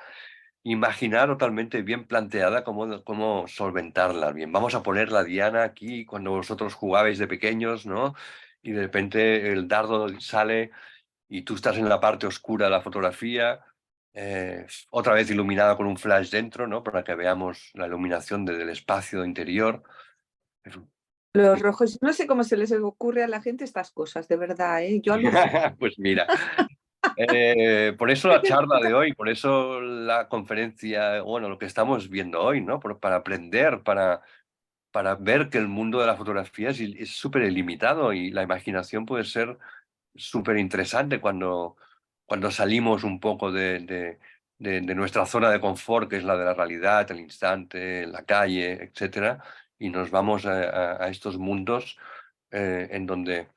imaginada totalmente bien planteada, cómo solventarla bien. Vamos a poner la diana aquí cuando vosotros jugabais de pequeños, ¿no? Y de repente el dardo sale y tú estás en la parte oscura de la fotografía, otra vez iluminada con un flash dentro, ¿no? Para que veamos la iluminación del espacio interior. Los rojos, no sé cómo se les ocurre a la gente estas cosas, de verdad, ¿eh? Yo alucino. Pues mira, por eso la charla de hoy, por eso la conferencia, bueno, lo que estamos viendo hoy, ¿no? Para aprender, para ver que el mundo de la fotografía es súper ilimitado y la imaginación puede ser súper interesante cuando salimos un poco de nuestra zona de confort, que es la de la realidad, el instante, la calle, etcétera, y nos vamos a estos mundos en donde,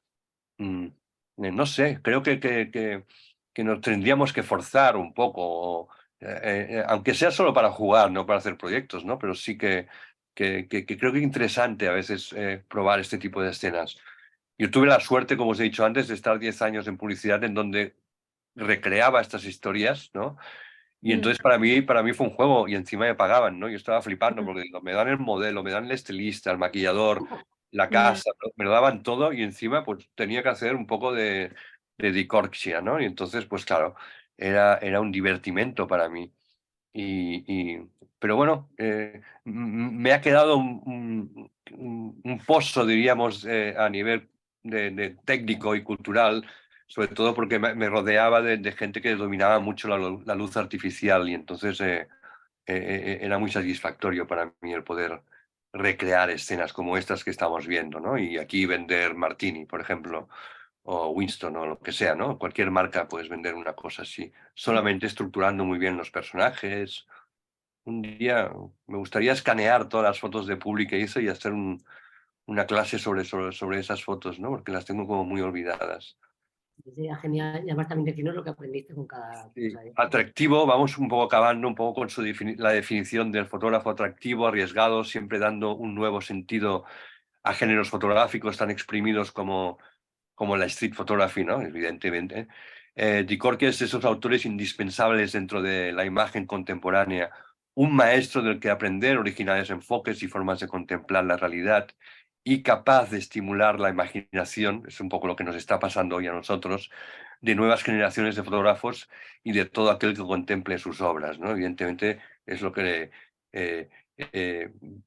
no sé, creo que nos tendríamos que forzar un poco, aunque sea solo para jugar, no para hacer proyectos, ¿no? Pero sí que creo que es interesante a veces probar este tipo de escenas. Yo tuve la suerte, como os he dicho antes, de estar 10 años en publicidad en donde recreaba estas historias, ¿no? Y entonces para mí fue un juego y encima me pagaban, ¿no? Yo estaba flipando porque digo, me dan el modelo, me dan el estilista, el maquillador, la casa, ¿no? Me lo daban todo y encima pues tenía que hacer un poco de dicorxia, ¿no? Y entonces pues claro, era un divertimento para mí. Pero bueno, me ha quedado un pozo, diríamos, a nivel de técnico y cultural, sobre todo porque me rodeaba de gente que dominaba mucho la luz artificial y entonces era muy satisfactorio para mí el poder recrear escenas como estas que estamos viendo, ¿no? Y aquí vender Martini, por ejemplo, o Winston o lo que sea, ¿no? Cualquier marca puedes vender una cosa así, solamente estructurando muy bien los personajes. Un día me gustaría escanear todas las fotos de Publi que hice y hacer una clase sobre esas fotos, ¿no? Porque las tengo como muy olvidadas. Sería genial. Y además también decirnos lo que aprendiste con cada Sí. cosa. Atractivo, vamos un poco acabando un poco con la definición del fotógrafo atractivo, arriesgado, siempre dando un nuevo sentido a géneros fotográficos tan exprimidos como la street photography, ¿no? Evidentemente. Dicorque es de esos autores indispensables dentro de la imagen contemporánea, un maestro del que aprender originales enfoques y formas de contemplar la realidad y capaz de estimular la imaginación, es un poco lo que nos está pasando hoy a nosotros, de nuevas generaciones de fotógrafos y de todo aquel que contemple sus obras, ¿no? Evidentemente es lo que eh,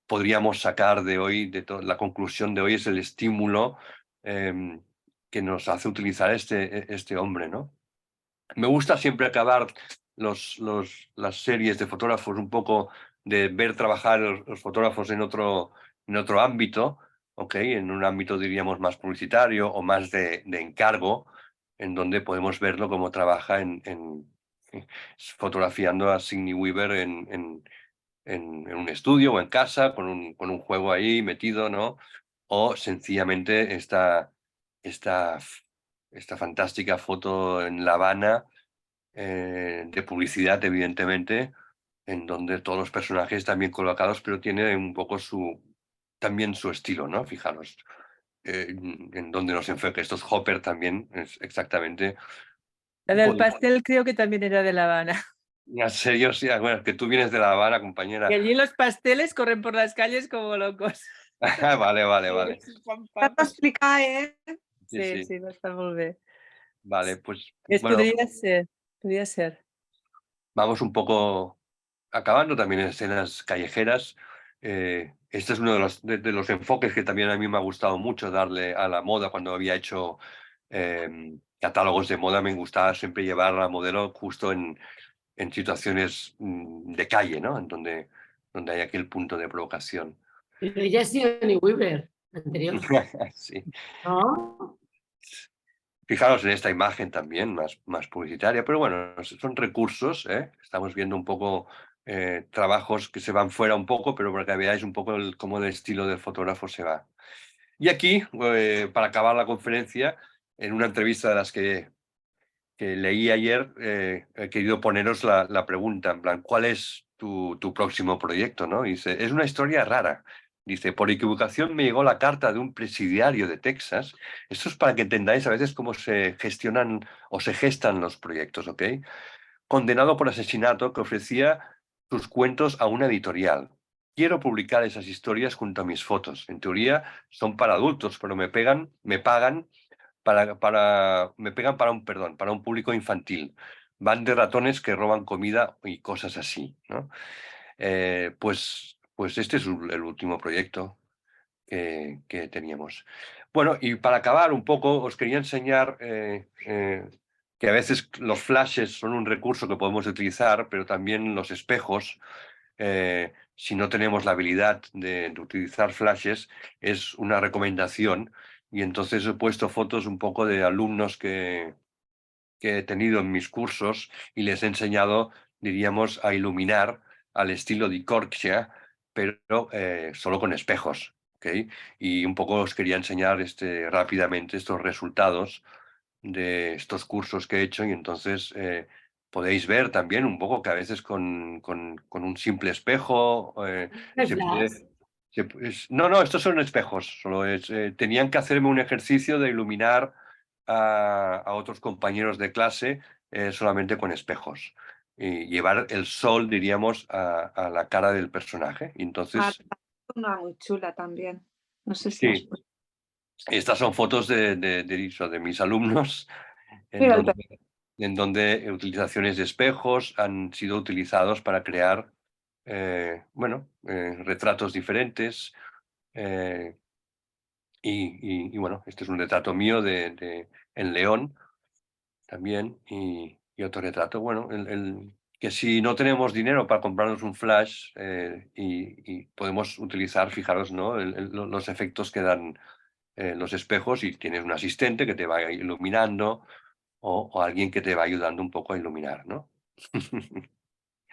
podríamos sacar de hoy, la conclusión de hoy es el estímulo que nos hace utilizar este hombre, ¿no? Me gusta siempre acabar las series de fotógrafos un poco de ver trabajar los fotógrafos en otro ámbito, ¿ok? En un ámbito diríamos más publicitario o más de encargo, en donde podemos verlo cómo trabaja fotografiando a Sigourney Weaver en un estudio o en casa con un juego ahí metido, ¿no? O sencillamente esta fantástica foto en La Habana de publicidad, evidentemente, en donde todos los personajes están bien colocados, pero tiene un poco también su estilo, ¿no? Fijaros, en donde nos enfoca. Estos Hopper también es exactamente La del pastel creo que también era de La Habana. una serie, o sea, bueno, que tú vienes de La Habana, compañera. Y allí los pasteles corren por las calles como locos. Vale. T'ho explicar, ¿eh? Sí, sí. Sí, va estar molt bé. Vale, pues bueno, Podria ser. vamos un poco acabando también en escenas callejeras. Este es uno de los enfoques que también a mí me ha gustado mucho darle a la moda cuando había hecho catálogos de moda. Me gustaba siempre llevar a la modelo justo en situaciones de calle, ¿no? En donde hay aquel punto de provocación. Pero ella es Sigourney Weaver, anterior. Sí. ¿No? Fijaros en esta imagen también, más publicitaria, pero bueno, son recursos, ¿eh? Estamos viendo un poco trabajos que se van fuera un poco, pero para que veáis un poco cómo el estilo del fotógrafo se va. Y aquí, para acabar la conferencia, en una entrevista de las que leí ayer, he querido poneros la pregunta, en plan, ¿cuál es tu próximo proyecto? ¿No? Dice, es una historia rara. Dice, por equivocación me llegó la carta de un presidiario de Texas. Esto es para que entendáis a veces cómo se gestionan o se gestan los proyectos, ¿ok? Condenado por asesinato que ofrecía sus cuentos a una editorial. Quiero publicar esas historias junto a mis fotos. En teoría son para adultos, pero me pagan para un público infantil. Van de ratones que roban comida y cosas así, ¿no? Pues este es el último proyecto que teníamos. Bueno, y para acabar un poco, os quería enseñar que a veces los flashes son un recurso que podemos utilizar, pero también los espejos, si no tenemos la habilidad de utilizar flashes, es una recomendación. Y entonces he puesto fotos un poco de alumnos que he tenido en mis cursos y les he enseñado, diríamos, a iluminar al estilo de Corksia, pero solo con espejos. ¿Okay? Y un poco os quería enseñar rápidamente estos resultados de estos cursos que he hecho y entonces podéis ver también un poco que a veces con un simple espejo ¿El se flash? puede... No, estos son espejos, tenían que hacerme un ejercicio de iluminar a otros compañeros de clase solamente con espejos y llevar el sol, diríamos, a la cara del personaje. Y entonces, Una muy chula también. No sé si sí, estas son fotos de mis alumnos en Mira, donde utilizaciones de espejos han sido utilizados para crear, retratos diferentes. Y bueno, este es un retrato mío en León también y otro retrato. Bueno, que si no tenemos dinero para comprarnos un flash y podemos utilizar, fijaros, ¿no? Los efectos que dan los espejos y tienes un asistente que te va iluminando o alguien que te va ayudando un poco a iluminar, ¿no?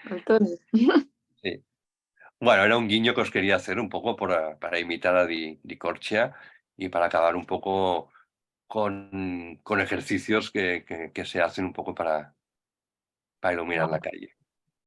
Antonio. Sí. Bueno, era un guiño que os quería hacer un poco para imitar a Di Corcia y para acabar un poco con ejercicios que se hacen un poco para iluminar la calle.